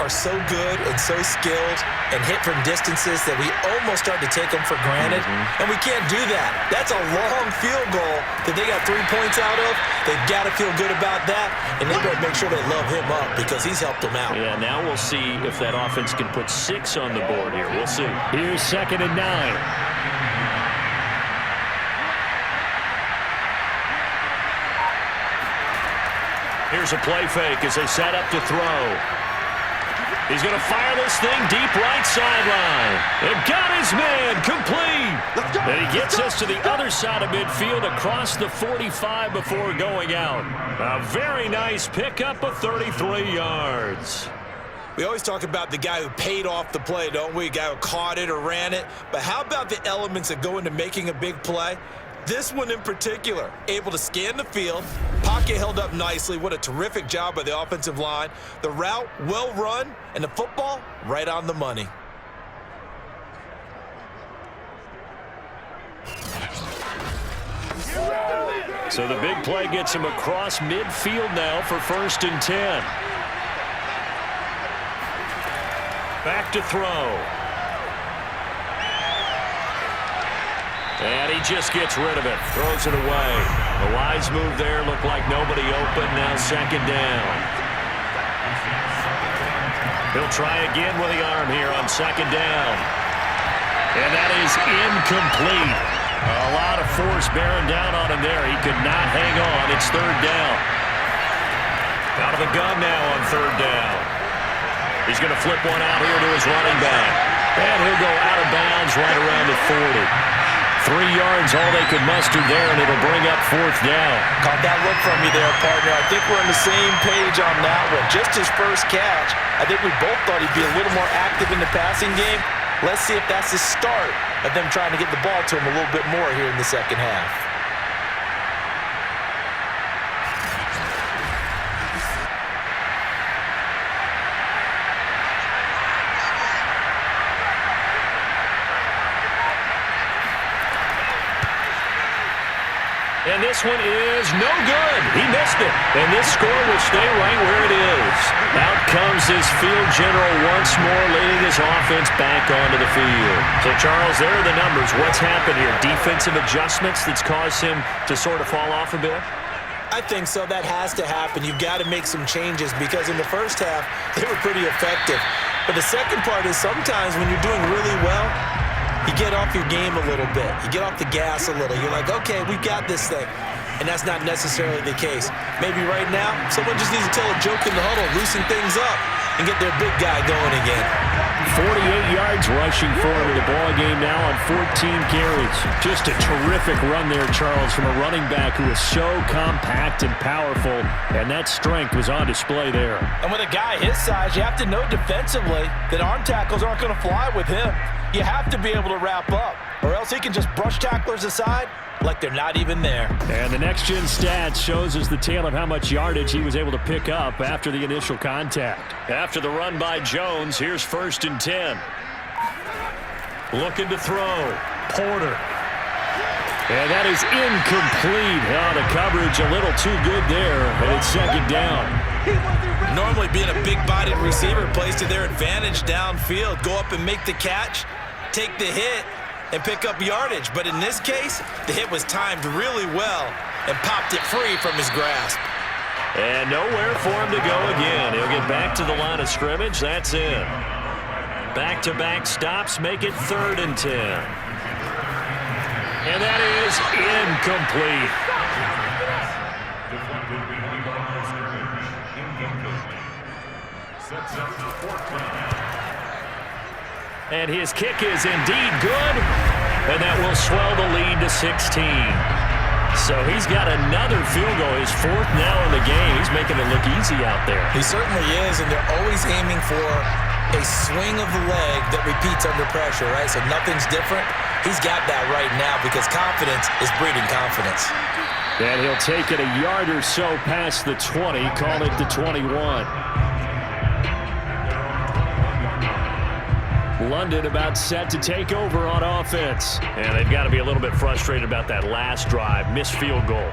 are so good and so skilled and hit from distances that we almost start to take them for granted. And we can't do that. That's a long field goal that they got 3 points out of. They've got to feel good about that, and they better make sure they love him up because he's helped them out. Yeah, now we'll see if that offense can put 6 on the board here. We'll see. Here's 2nd and 9. Here's a play fake as they set up to throw. He's going to fire this thing deep right sideline. And got his man complete. And he gets us to the other side of midfield across the 45 before going out. A very nice pickup of 33 yards. We always talk about the guy who paid off the play, don't we? A guy who caught it or ran it. But how about the elements that go into making a big play? This one in particular, able to scan the field, pocket held up nicely. What a terrific job by the offensive line. The route, well run, and the football, right on the money. So the big play gets him across midfield now for 1st and 10. Back to throw. And he just gets rid of it. Throws it away. A wise move there. Looked like nobody open. Now 2nd down. He'll try again with the arm here on 2nd down. And that is incomplete. A lot of force bearing down on him there. He could not hang on. It's 3rd down. Out of the gun now on 3rd down. He's going to flip one out here to his running back. And he'll go out of bounds right around the 40. 3 yards, all they could muster there, and it'll bring up 4th down. Caught that look from you there, partner. I think we're on the same page on that one. Just his first catch, I think we both thought he'd be a little more active in the passing game. Let's see if that's the start of them trying to get the ball to him a little bit more here in the second half. And this one is no good. He missed it. And this score will stay right where it is. Out comes this field general once more, leading his offense back onto the field. So, Charles, there are the numbers. What's happened here? Defensive adjustments that's caused him to sort of fall off a bit? I think so. That has to happen. You've got to make some changes because in the first half, they were pretty effective. But the second part is sometimes when you're doing really well, you get off your game a little bit. You get off the gas a little. You're like, okay, we've got this thing. And that's not necessarily the case. Maybe right now, someone just needs to tell a joke in the huddle, loosen things up, and get their big guy going again. 48 yards rushing for him in the ball game now on 14 carries. Just a terrific run there, Charles, from a running back who is so compact and powerful, and that strength was on display there. And with a guy his size, you have to know defensively that arm tackles aren't going to fly with him. You have to be able to wrap up, or else he can just brush tacklers aside like they're not even there. And the next-gen stats shows us the tale of how much yardage he was able to pick up after the initial contact. After the run by Jones, here's 1st and 10. Looking to throw. Porter. And that is incomplete. Oh, the coverage a little too good there, and it's 2nd down. Normally being a big-bodied receiver plays to their advantage downfield. Go up and make the catch, take the hit, and pick up yardage. But in this case, the hit was timed really well and popped it free from his grasp. And nowhere for him to go again. He'll get back to the line of scrimmage. That's in. Back-to-back stops make it 3rd and 10. And that is incomplete. And his kick is indeed good. and that will swell the lead to 16. So he's got another field goal, his fourth now in the game. He's making it look easy out there. He certainly is, and they're always aiming for a swing of the leg that repeats under pressure, right? So nothing's different. He's got that right now because confidence is breeding confidence. And he'll take it a yard or so past the 20, call it the 21. London about set to take over on offense. And they've got to be a little bit frustrated about that last drive, missed field goal.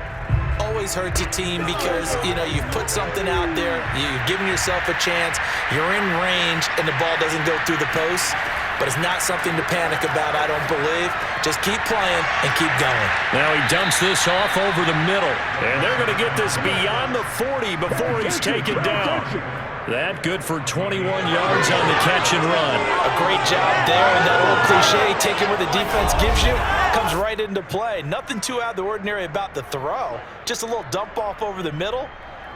Always hurts a team because, you've put something out there, you've given yourself a chance, you're in range, and the ball doesn't go through the post. But it's not something to panic about, I don't believe. Just keep playing and keep going. Now he dumps this off over the middle. And they're going to get this beyond the 40 before he's taken down. That good for 21 yards on the catch and run. A great job there, and that old cliche, taking what the defense gives you, comes right into play. Nothing too out of the ordinary about the throw. Just a little dump off over the middle.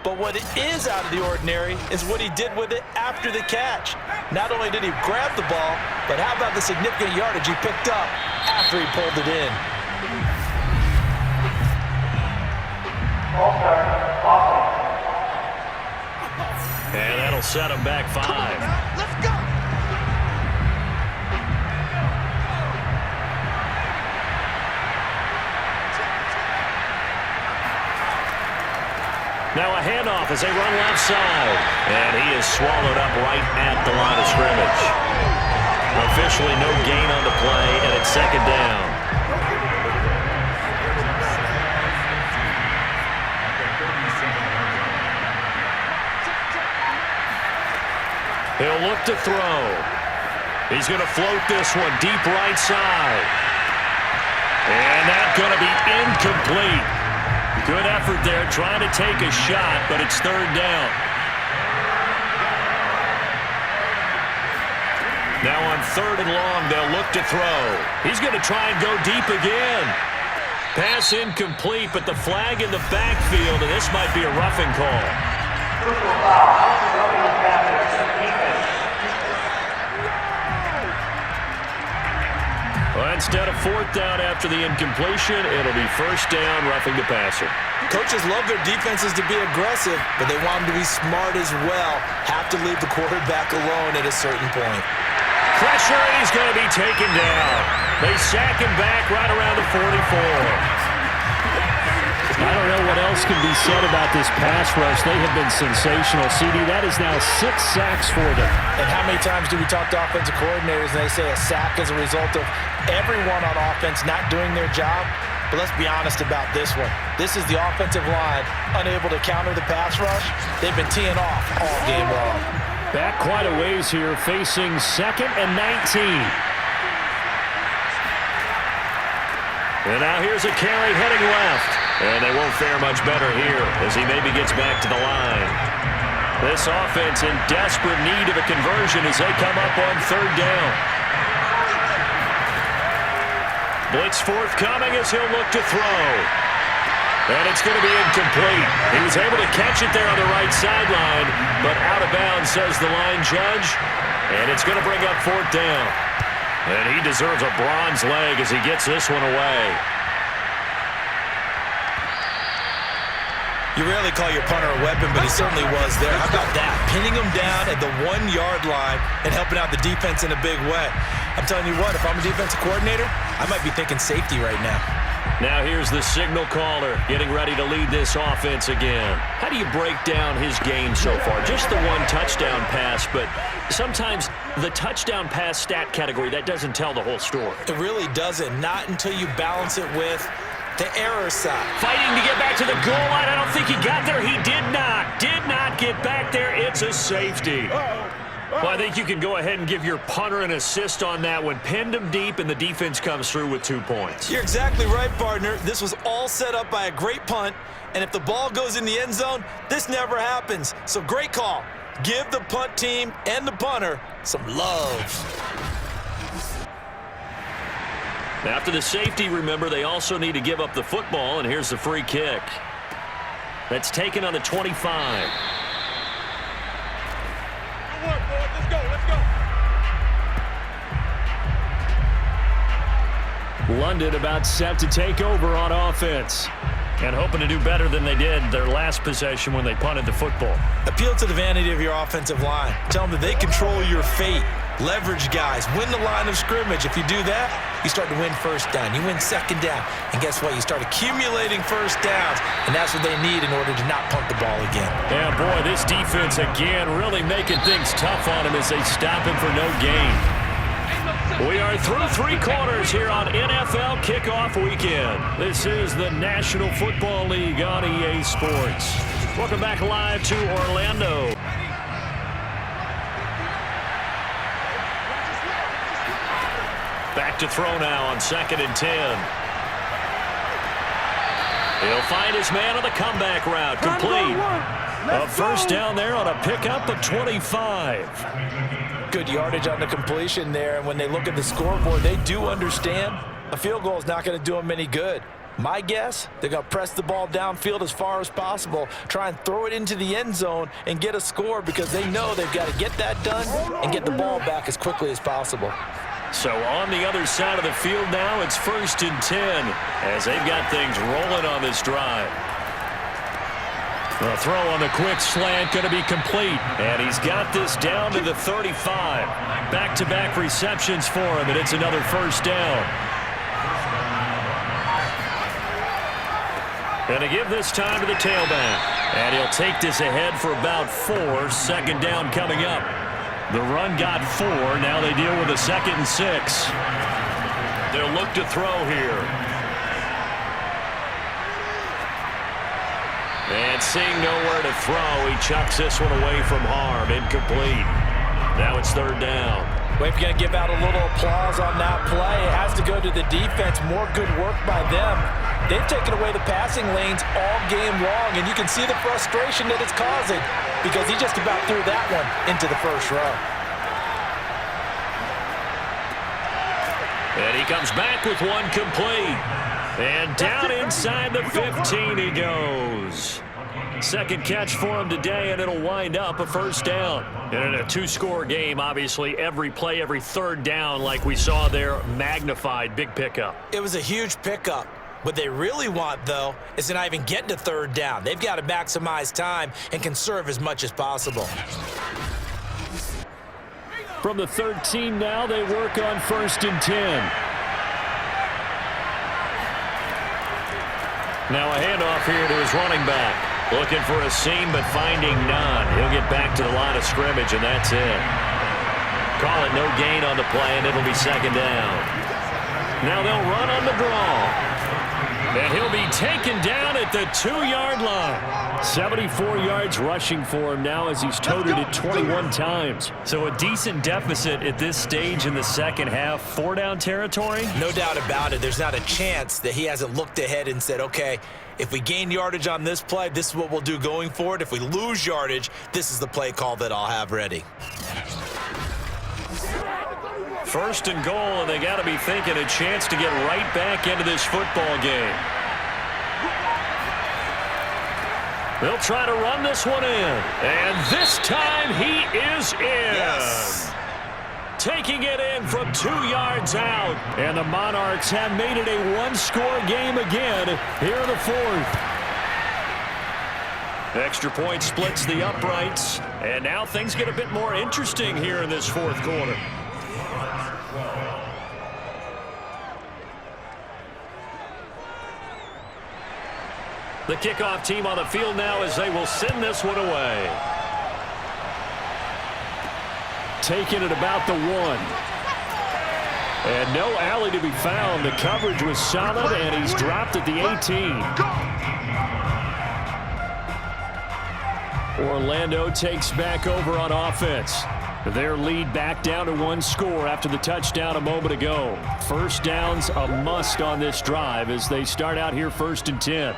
But what is out of the ordinary is what he did with it after the catch. Not only did he grab the ball, but how about the significant yardage he picked up after he pulled it in. And that'll set him back 5. Let's go. Now a handoff as they run left side. And he is swallowed up right at the line of scrimmage. Officially no gain on the play, and it's second down. He'll look to throw. He's going to float this one deep right side. And that's going to be incomplete. Good effort there, trying to take a shot, but it's third down. Now on third and long, they'll look to throw. He's going to try and go deep again. Pass incomplete, but the flag in the backfield, and this might be a roughing call. Well, instead of fourth down after the incompletion, it'll be first down, roughing the passer. Coaches love their defenses to be aggressive, but they want them to be smart as well. Have to leave the quarterback alone at a certain point. Pressure, and he's going to be taken down. They sack him back right around the 44. I don't know what else can be said about this pass rush. They have been sensational. CD, that is now 6 sacks for them. And how many times do we talk to offensive coordinators and they say a sack is a result of everyone on offense not doing their job? But let's be honest about this one. This is the offensive line unable to counter the pass rush. They've been teeing off all game long. Back quite a ways here, facing 2nd and 19. And now here's a carry heading left. And they won't fare much better here as he maybe gets back to the line. This offense in desperate need of a conversion as they come up on third down. Blitz forthcoming as he'll look to throw. And it's going to be incomplete. He was able to catch it there on the right sideline, but out of bounds, says the line judge. And it's going to bring up fourth down. And he deserves a bronze leg as he gets this one away. You rarely call your punter a weapon, but he certainly was there. How about that? Pinning him down at the 1-yard line and helping out the defense in a big way. I'm telling you what, if I'm a defensive coordinator, I might be thinking safety right now. Now here's the signal caller getting ready to lead this offense again. How do you break down his game so far? Just the one touchdown pass, but sometimes the touchdown pass stat category, that doesn't tell the whole story. It really doesn't. Not until you balance it with the error side. Fighting to get back to the goal line. I don't think he got there. He did not. Did not get back there. It's a safety. Well, I think you can go ahead and give your punter an assist on that one. Pinned him deep, and the defense comes through with 2 points. You're exactly right, partner. This was all set up by a great punt, and if the ball goes in the end zone, this never happens. So great call. Give the punt team and the punter some love. After the safety, remember, they also need to give up the football, and here's the free kick. That's taken on the 25. Good work, boys. Let's go. London about set to take over on offense. And hoping to do better than they did their last possession when they punted the football. Appeal to the vanity of your offensive line. Tell them that they control your fate. Leverage guys. Win the line of scrimmage. If you do that, you start to win first down. You win second down. And guess what? You start accumulating first downs. And that's what they need in order to not punt the ball again. Yeah, boy, this defense again really making things tough on him as they stop him for no gain. We are through 3 quarters here on NFL Kickoff Weekend. This is the National Football League on EA Sports. Welcome back live to Orlando. Back to throw now on 2nd and 10. He'll find his man on the comeback route. Complete. A first down there on a pickup of 25. Good yardage on the completion there, and when they look at the scoreboard, they do understand a field goal is not going to do them any good. My guess, they're going to press the ball downfield as far as possible, try and throw it into the end zone and get a score because they know they've got to get that done and get the ball back as quickly as possible. So on the other side of the field now, it's 1st and 10 as they've got things rolling on this drive. The throw on the quick slant going to be complete. And he's got this down to the 35. Back-to-back receptions for him, and it's another first down. And to give this time to the tailback. And he'll take this ahead for about 4. 2nd down coming up. The run got 4. Now they deal with a 2nd and 6. They'll look to throw here. And seeing nowhere to throw, he chucks this one away from harm. Incomplete. Now it's 3rd down. Well, if you're going to give out a little applause on that play, it has to go to the defense. More good work by them. They've taken away the passing lanes all game long, and you can see the frustration that it's causing because he just about threw that one into the first row. And he comes back with one complete. And down inside the 15 he goes. 2nd catch for him today, and it'll wind up a first down. And in a 2-score game, obviously, every play, every 3rd down, like we saw there, magnified. Big pickup. It was a huge pickup. What they really want, though, is to not even get to 3rd down. They've got to maximize time and conserve as much as possible. From the 13 now, they work on 1st and 10. Now a handoff here to his running back. Looking for a seam, but finding none. He'll get back to the line of scrimmage, and that's it. Call it no gain on the play, and it'll be 2nd down. Now they'll run on the draw. And he'll be taken down at the 2-yard line. 74 yards rushing for him now as he's toted it 21 times. So a decent deficit at this stage in the second half. 4-down territory? No doubt about it. There's not a chance that he hasn't looked ahead and said, okay, if we gain yardage on this play, this is what we'll do going forward. If we lose yardage, this is the play call that I'll have ready. 1st and goal, and they got to be thinking a chance to get right back into this football game. They'll try to run this one in, and this time he is in. Yes. Taking it in from 2 yards out, and the Monarchs have made it a 1-score game again here in the 4th. Extra point splits the uprights, and now things get a bit more interesting here in this 4th quarter. The kickoff team on the field now as they will send this one away. Taking it about the 1. And no alley to be found. The coverage was solid, and he's dropped at the 18. Orlando takes back over on offense. Their lead back down to 1 score after the touchdown a moment ago. First down's a must on this drive as they start out here 1st and 10.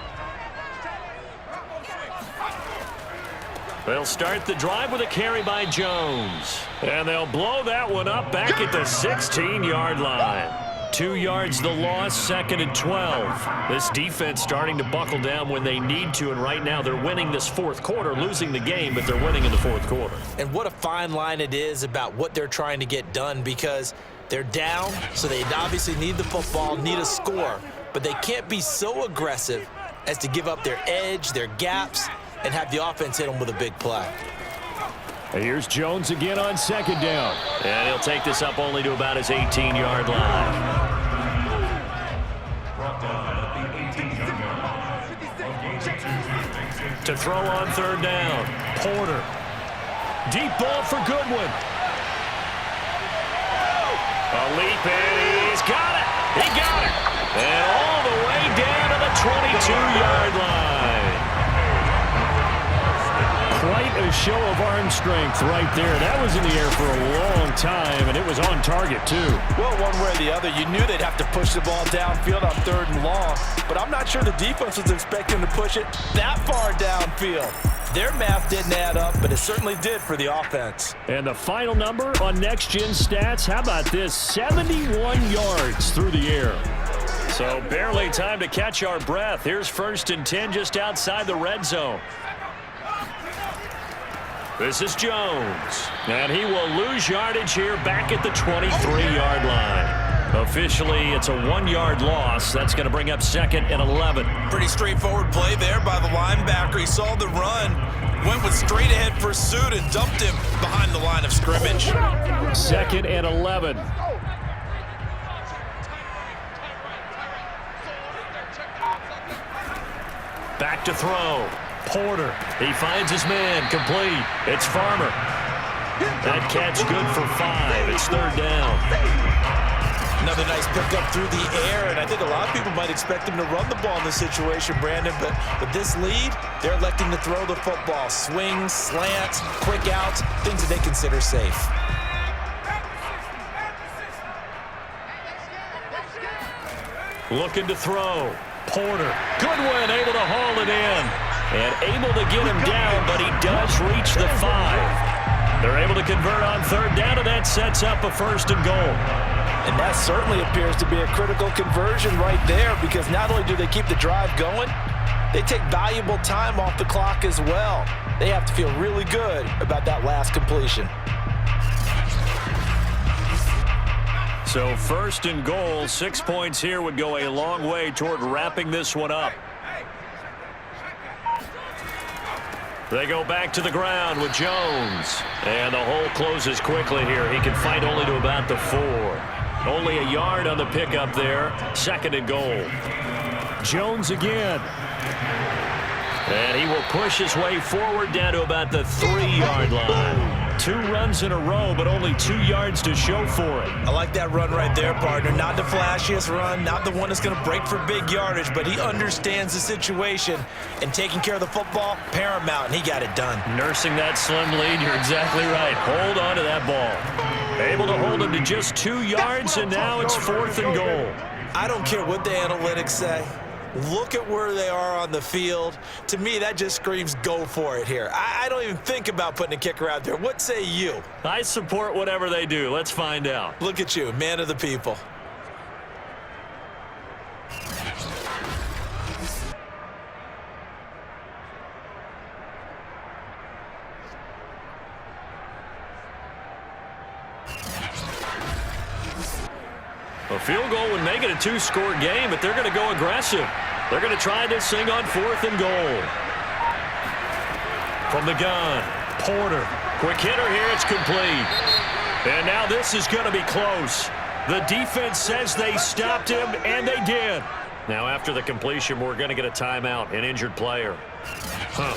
They'll start the drive with a carry by Jones. And they'll blow that one up back at the 16-yard line. 2 yards the loss, 2nd and 12. This defense starting to buckle down when they need to, and right now they're winning this 4th quarter, losing the game, but they're winning in the 4th quarter. And what a fine line it is about what they're trying to get done, because They're down, so they obviously need the football, need a score, but they can't be so aggressive as to give up their edge, their gaps, and have the offense hit them with a big play. Here's Jones again on second down. And he'll take this up only to about his 18-yard line. To throw on third down, Porter. Deep ball for Goodwin. A leap, and he's got it. He got it. And all the way down to the 22-yard line. Quite a show of arm strength right there. That was in the air for a long time, and it was on target, too. Well, one way or the other, you knew they'd have to push the ball downfield on third and long, but I'm not sure the defense was expecting to push it that far downfield. Their math didn't add up, but it certainly did for the offense. And the final number on Next Gen Stats, how about this? 71 yards through the air. So barely time to catch our breath. Here's 1st and 10 just outside the red zone. This is Jones, and he will lose yardage here back at the 23-yard line. Officially, it's a 1-yard loss. That's going to bring up 2nd and 11. Pretty straightforward play there by the linebacker. He saw the run, went with straight-ahead pursuit, and dumped him behind the line of scrimmage. 2nd and 11. Back to throw. Porter. He finds his man. Complete. It's Farmer. That catch good for 5. It's 3rd down. Another nice pickup through the air, and I think a lot of people might expect him to run the ball in this situation, Brandon, but with this lead, they're electing to throw the football. Swings, slants, quick outs, things that they consider safe. Looking to throw. Porter. Goodwin able to haul it in. And able to get him down, but he does reach the 5. They're able to convert on 3rd down, and that sets up a 1st and goal. And that certainly appears to be a critical conversion right there, because not only do they keep the drive going, they take valuable time off the clock as well. They have to feel really good about that last completion. So 1st and goal, 6 points here would go a long way toward wrapping this one up. They go back to the ground with Jones. And the hole closes quickly here. He can fight only to about the 4. Only a yard on the pickup there. 2nd and goal. Jones again. And he will push his way forward down to about the 3-yard line. 2 runs in a row, but only 2 yards to show for it. I like that run right there, partner. Not the flashiest run, not the one that's going to break for big yardage, but he understands the situation, and taking care of the football, paramount, and he got it done. Nursing that slim lead, you're exactly right. Hold on to that ball. Able to hold him to just 2 yards, and now it's 4th and goal. I don't care what the analytics say. Look at where they are on the field. To me, that just screams go for it here. I don't even think about putting a kicker out there. What say you? I support whatever they do. Let's find out. Look at you, man of the people. A field goal would make it a 2-score game, but they're going to go aggressive. They're going to try this thing on 4th and goal. From the gun, Porter. Quick hitter here, it's complete. And now this is going to be close. The defense says they stopped him, and they did. Now after the completion, we're going to get a timeout, an injured player.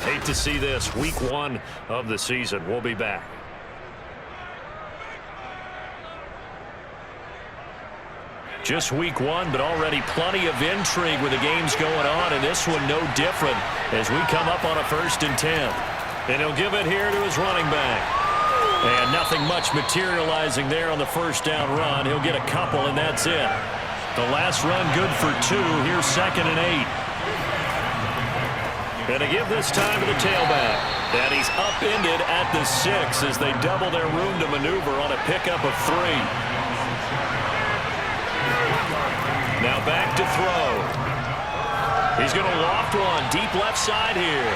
Hate to see this. Week 1 of the season. We'll be back. Just week 1, but already plenty of intrigue with the games going on, and this one no different as we come up on a 1st and 10. And he'll give it here to his running back. And nothing much materializing there on the 1st down run. He'll get a couple, and that's it. The last run good for 2. Here's 2nd and 8. And to give this time to the tailback. And he's upended at the 6 as they double their room to maneuver on a pickup of 3. Now back to throw. He's going to loft one deep left side here.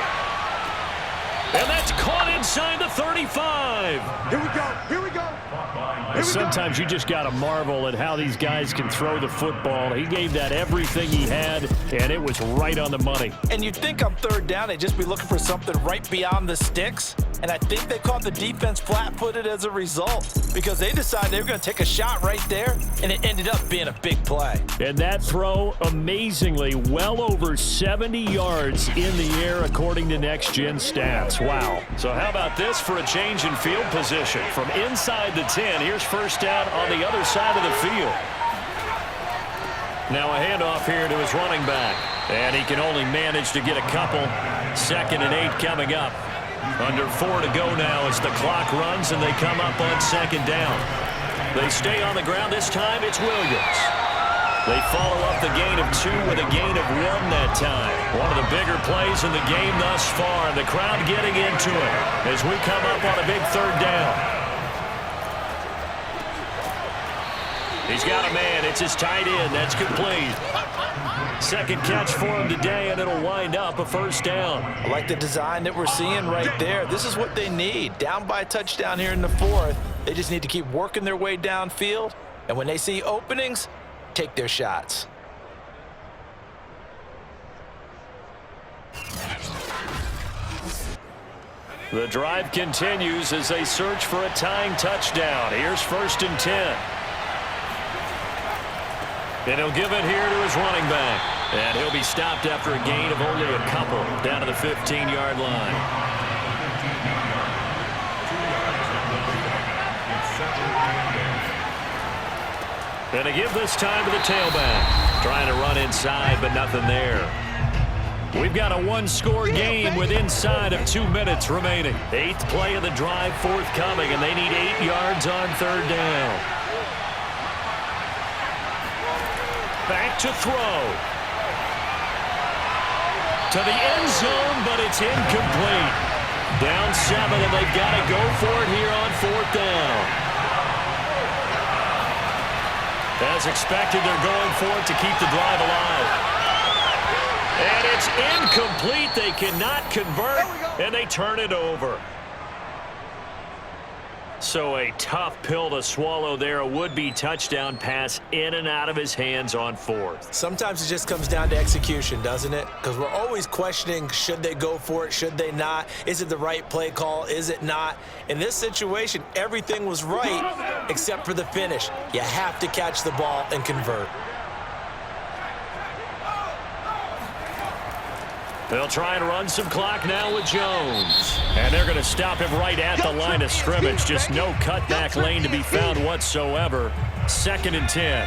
And that's caught inside the 35. Here we go. Here we go. Sometimes you just got to marvel at how these guys can throw the football. He gave that everything he had, and it was right on the money. And you'd think on third down they'd just be looking for something right beyond the sticks. And I think they caught the defense flat-footed as a result because they decided they were going to take a shot right there, and it ended up being a big play. And that throw, amazingly, well over 70 yards in the air according to Next Gen Stats. Wow. So how about this for a change in field position? From inside the 10, here's first down on the other side of the field. Now a handoff here to his running back. And he can only manage to get a couple. 2nd and 8 coming up. Under 4 to go now as the clock runs and they come up on 2nd down. They stay on the ground. This time it's Williams. They follow up the gain of 2 with a gain of 1 that time. One of the bigger plays in the game thus far. And the crowd getting into it as we come up on a big 3rd down. He's got a man. It's his tight end. That's complete. 2nd catch for him today, and it'll wind up a first down. I like the design that we're seeing right there. This is what they need. Down by a touchdown here in the 4th. They just need to keep working their way downfield. And when they see openings, take their shots. The drive continues as they search for a tying touchdown. Here's 1st and 10. And he'll give it here to his running back. And he'll be stopped after a gain of only a couple down to the 15-yard line. And a give this time to the tailback. Trying to run inside, but nothing there. We've got a 1-score game with inside of 2 minutes remaining. 8th play of the drive forthcoming, and they need 8 yards on 3rd down. Back to throw. To the end zone, but it's incomplete. Down 7, and they've got to go for it here on 4th down. As expected, they're going for it to keep the drive alive. And it's incomplete. They cannot convert, and they turn it over. So a tough pill to swallow there. A would-be touchdown pass in and out of his hands on 4th. Sometimes it just comes down to execution, doesn't it? Because we're always questioning, should they go for it, should they not? Is it the right play call, is it not? In this situation, everything was right except for the finish. You have to catch the ball and convert. They'll try and run some clock now with Jones. And they're going to stop him right at the line of scrimmage. Just no cutback lane to be found whatsoever. 2nd and 10.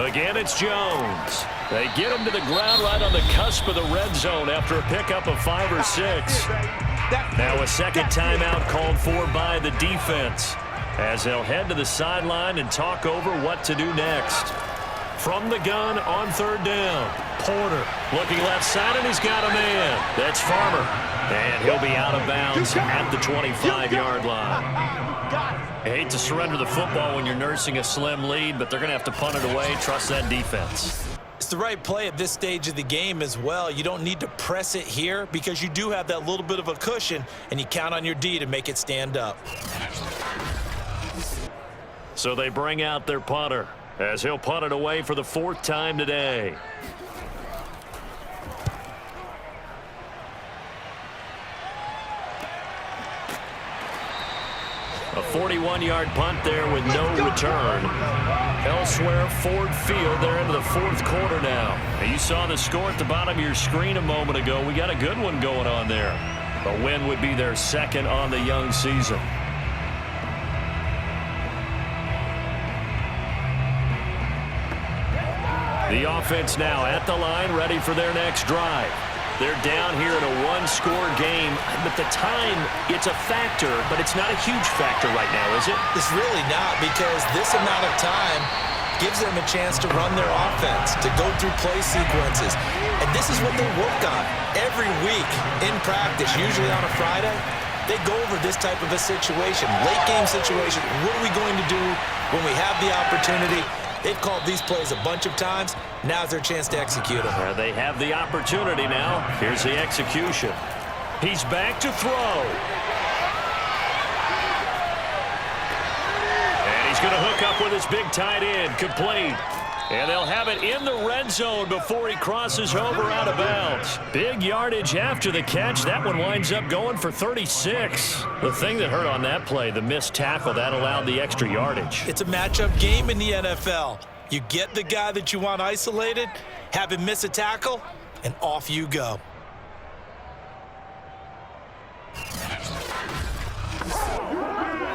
Again, it's Jones. They get him to the ground right on the cusp of the red zone after a pickup of 5 or 6. Now a 2nd timeout called for by the defense, as they'll head to the sideline and talk over what to do next. From the gun on 3rd down, Porter looking left side, and he's got a man. That's Farmer. And he'll be out of bounds at the 25-yard line. I hate to surrender the football when you're nursing a slim lead, but they're going to have to punt it away. Trust that defense. It's the right play at this stage of the game as well. You don't need to press it here because you do have that little bit of a cushion, and you count on your D to make it stand up. So they bring out their punter as he'll punt it away for the 4th time today. A 41-yard punt there with no return. Elsewhere, Ford Field, they're into the 4th quarter now. You saw the score at the bottom of your screen a moment ago. We got a good one going on there. A win would be their 2nd on the young season. The offense now at the line, ready for their next drive. They're down here in a 1-score game, but the time, it's a factor, but it's not a huge factor right now, is it? It's really not, because this amount of time gives them a chance to run their offense, to go through play sequences. And this is what they work on every week in practice, usually on a Friday. They go over this type of a situation, late game situation. What are we going to do when we have the opportunity? They've called these plays a bunch of times. Now's their chance to execute them. They have the opportunity now. Here's the execution. He's back to throw. And he's going to hook up with his big tight end. Complete. And they'll have it in the red zone before he crosses over out of bounds. Big yardage after the catch. That one winds up going for 36. The thing that hurt on that play, the missed tackle, that allowed the extra yardage. It's a matchup game in the NFL. You get the guy that you want isolated, have him miss a tackle, and off you go.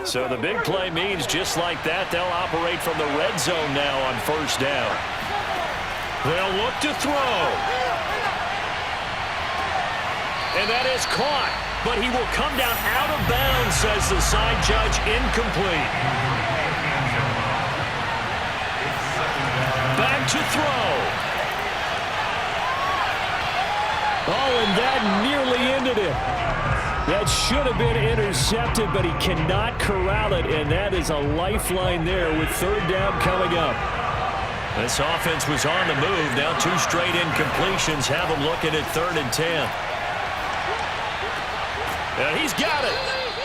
So the big play means just like that, they'll operate from the red zone now on first down. They'll look to throw. And that is caught, but he will come down out of bounds, says the side judge, incomplete. Back to throw. Oh, and that nearly ended it. That should have been intercepted, but he cannot corral it, and that is a lifeline there with third down coming up. This offense was on the move. Now 2 straight incompletions have them looking at 3rd and 10. And he's got it.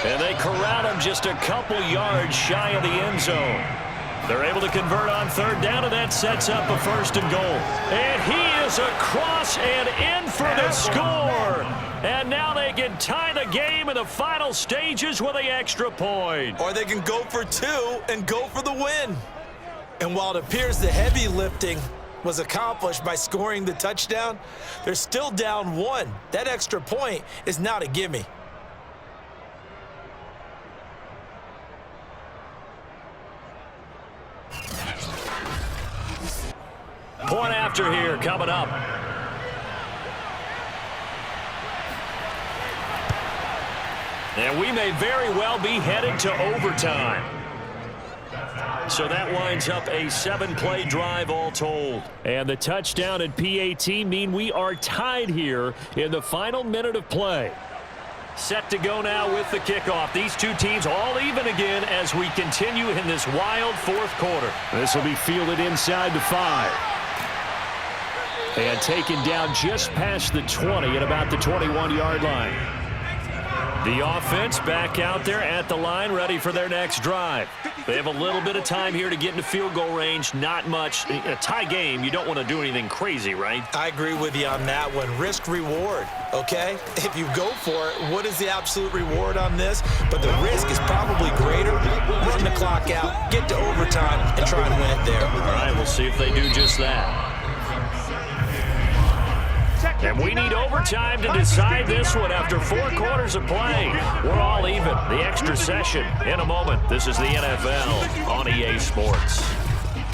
And they corral him just a couple yards shy of the end zone. They're able to convert on 3rd down, and that sets up a 1st and goal. And he is across and in for the score. And now they can tie the game in the final stages with the extra point. Or they can go for 2 and go for the win. And while it appears the heavy lifting was accomplished by scoring the touchdown, they're still down 1. That extra point is not a gimme. Point after here coming up. And we may very well be headed to overtime. So that winds up a 7-play drive all told. And the touchdown and PAT mean we are tied here in the final minute of play. Set to go now with the kickoff. These two teams all even again as we continue in this wild 4th quarter. This will be fielded inside the 5. And taken down just past the 20 at about the 21-yard line. The offense back out there at the line, ready for their next drive. They have a little bit of time here to get into field goal range. Not much. In a tie game, you don't want to do anything crazy, right? I agree with you on that one. Risk reward, okay? If you go for it, what is the absolute reward on this? But the risk is probably greater. Run the clock out, get to overtime, and try and win it there. All right, we'll see if they do just that. And we need overtime to decide this one after 4 quarters of play. We're all even. The extra session in a moment. This is the NFL on EA Sports.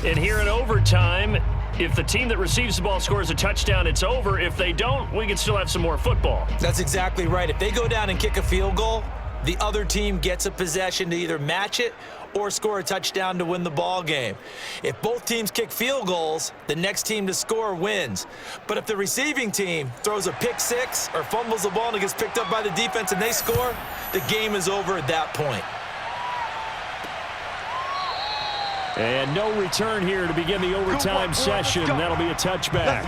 And here in overtime, if the team that receives the ball scores a touchdown, it's over. If they don't, we can still have some more football. That's exactly right. If they go down and kick a field goal, the other team gets a possession to either match it or score a touchdown to win the ball game. If both teams kick field goals, the next team to score wins. But if the receiving team throws a pick 6 or fumbles the ball and it gets picked up by the defense and they score, the game is over at that point. And no return here to begin the overtime session. That'll be a touchback.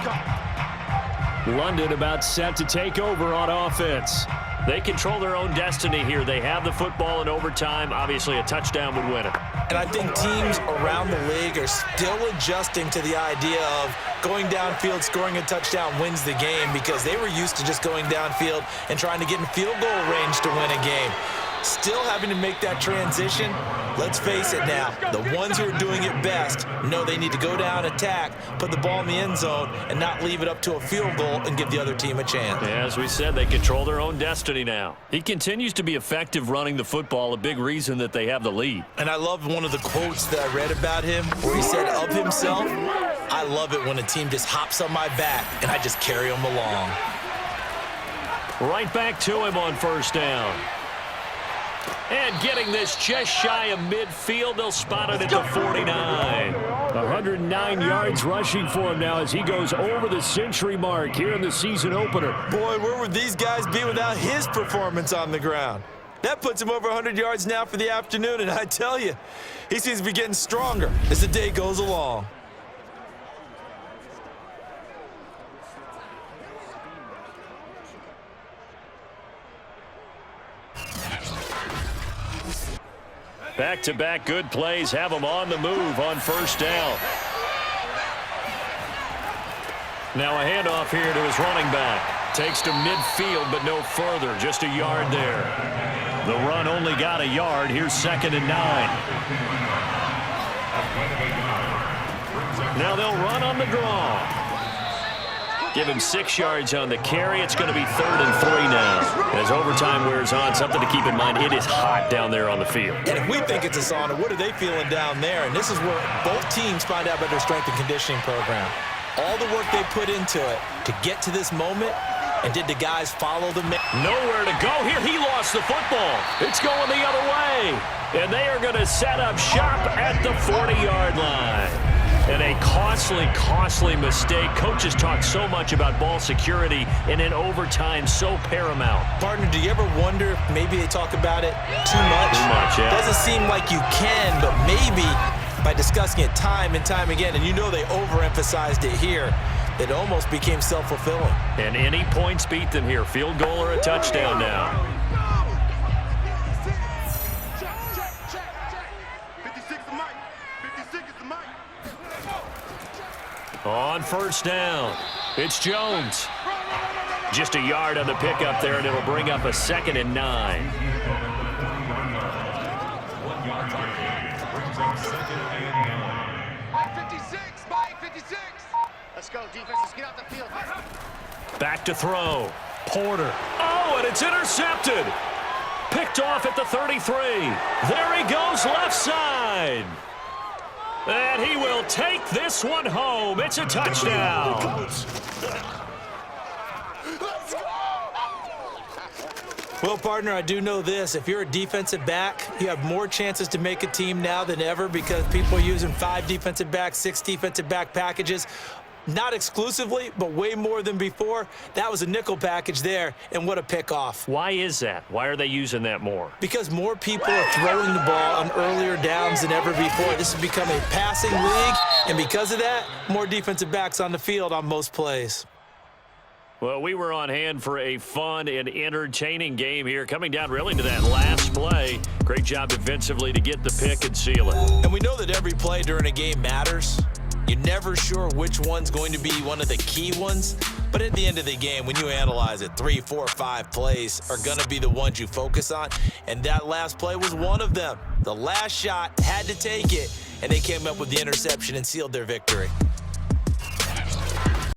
London about set to take over on offense. They control their own destiny here. They have the football in overtime. Obviously, a touchdown would win it. And I think teams around the league are still adjusting to the idea of going downfield, scoring a touchdown wins the game because they were used to just going downfield and trying to get in field goal range to win a game. Still having to make that transition. Let's face it now, the ones who are doing it best know they need to go down, attack, put the ball in the end zone, and not leave it up to a field goal and give the other team a chance. Yeah, as we said, they control their own destiny now. He continues to be effective running the football, a big reason that they have the lead. And I love one of the quotes that I read about him where he said of himself, I love it when a team just hops on my back and I just carry them along. Right back to him on first down. And getting this just shy of midfield, they'll spot it at the 49. 109 yards rushing for him now as he goes over the century mark here in the season opener. Boy, where would these guys be without his performance on the ground? That puts him over 100 yards now for the afternoon, and I tell you, he seems to be getting stronger as the day goes along. Back-to-back good plays have him on the move on first down. Now a handoff here to his running back. Takes to midfield, but no further. Just a yard there. The run only got a yard. Here's 2nd and 9. Now they'll run on the draw. Give him 6 yards on the carry. It's going to be 3rd and 3 now. As overtime wears on, something to keep in mind, it is hot down there on the field. And if we think it's a sauna, what are they feeling down there? And this is where both teams find out about their strength and conditioning program. All the work they put into it to get to this moment, and did the guys follow the man? Nowhere to go here. He lost the football. It's going the other way. And they are going to set up shop at the 40-yard line. And a costly mistake. Coaches talk so much about ball security, and in overtime, so paramount. Partner, do you ever wonder if maybe they talk about it too much? Too much, yeah. Doesn't seem like you can, but maybe by discussing it time and time again, and you know they overemphasized it here, it almost became self-fulfilling. And any points beat them here. Field goal or a touchdown now. On first down, it's Jones. Just a yard on the pickup there, and it'll bring up a 2nd and 9. Mike 56. Let's go, defense. Let's get out the field. Back to throw. Porter. Oh, and it's intercepted. Picked off at the 33. There he goes, left side. And he will take this one home. It's a touchdown. Well, partner, I do know this. If you're a defensive back, you have more chances to make a team now than ever because people are using 5 defensive backs, 6 defensive back packages. Not exclusively, but way more than before. That was a nickel package there, and what a pickoff. Why is that? Why are they using that more? Because more people are throwing the ball on earlier downs than ever before. This has become a passing league, and because of that, more defensive backs on the field on most plays. Well, we were on hand for a fun and entertaining game here, coming down really to that last play. Great job defensively to get the pick and seal it. And we know that every play during a game matters. You're never sure which one's going to be one of the key ones. But at the end of the game, when you analyze it, 3, 4, 5 plays are going to be the ones you focus on. And that last play was one of them. The last shot had to take it, and they came up with the interception and sealed their victory.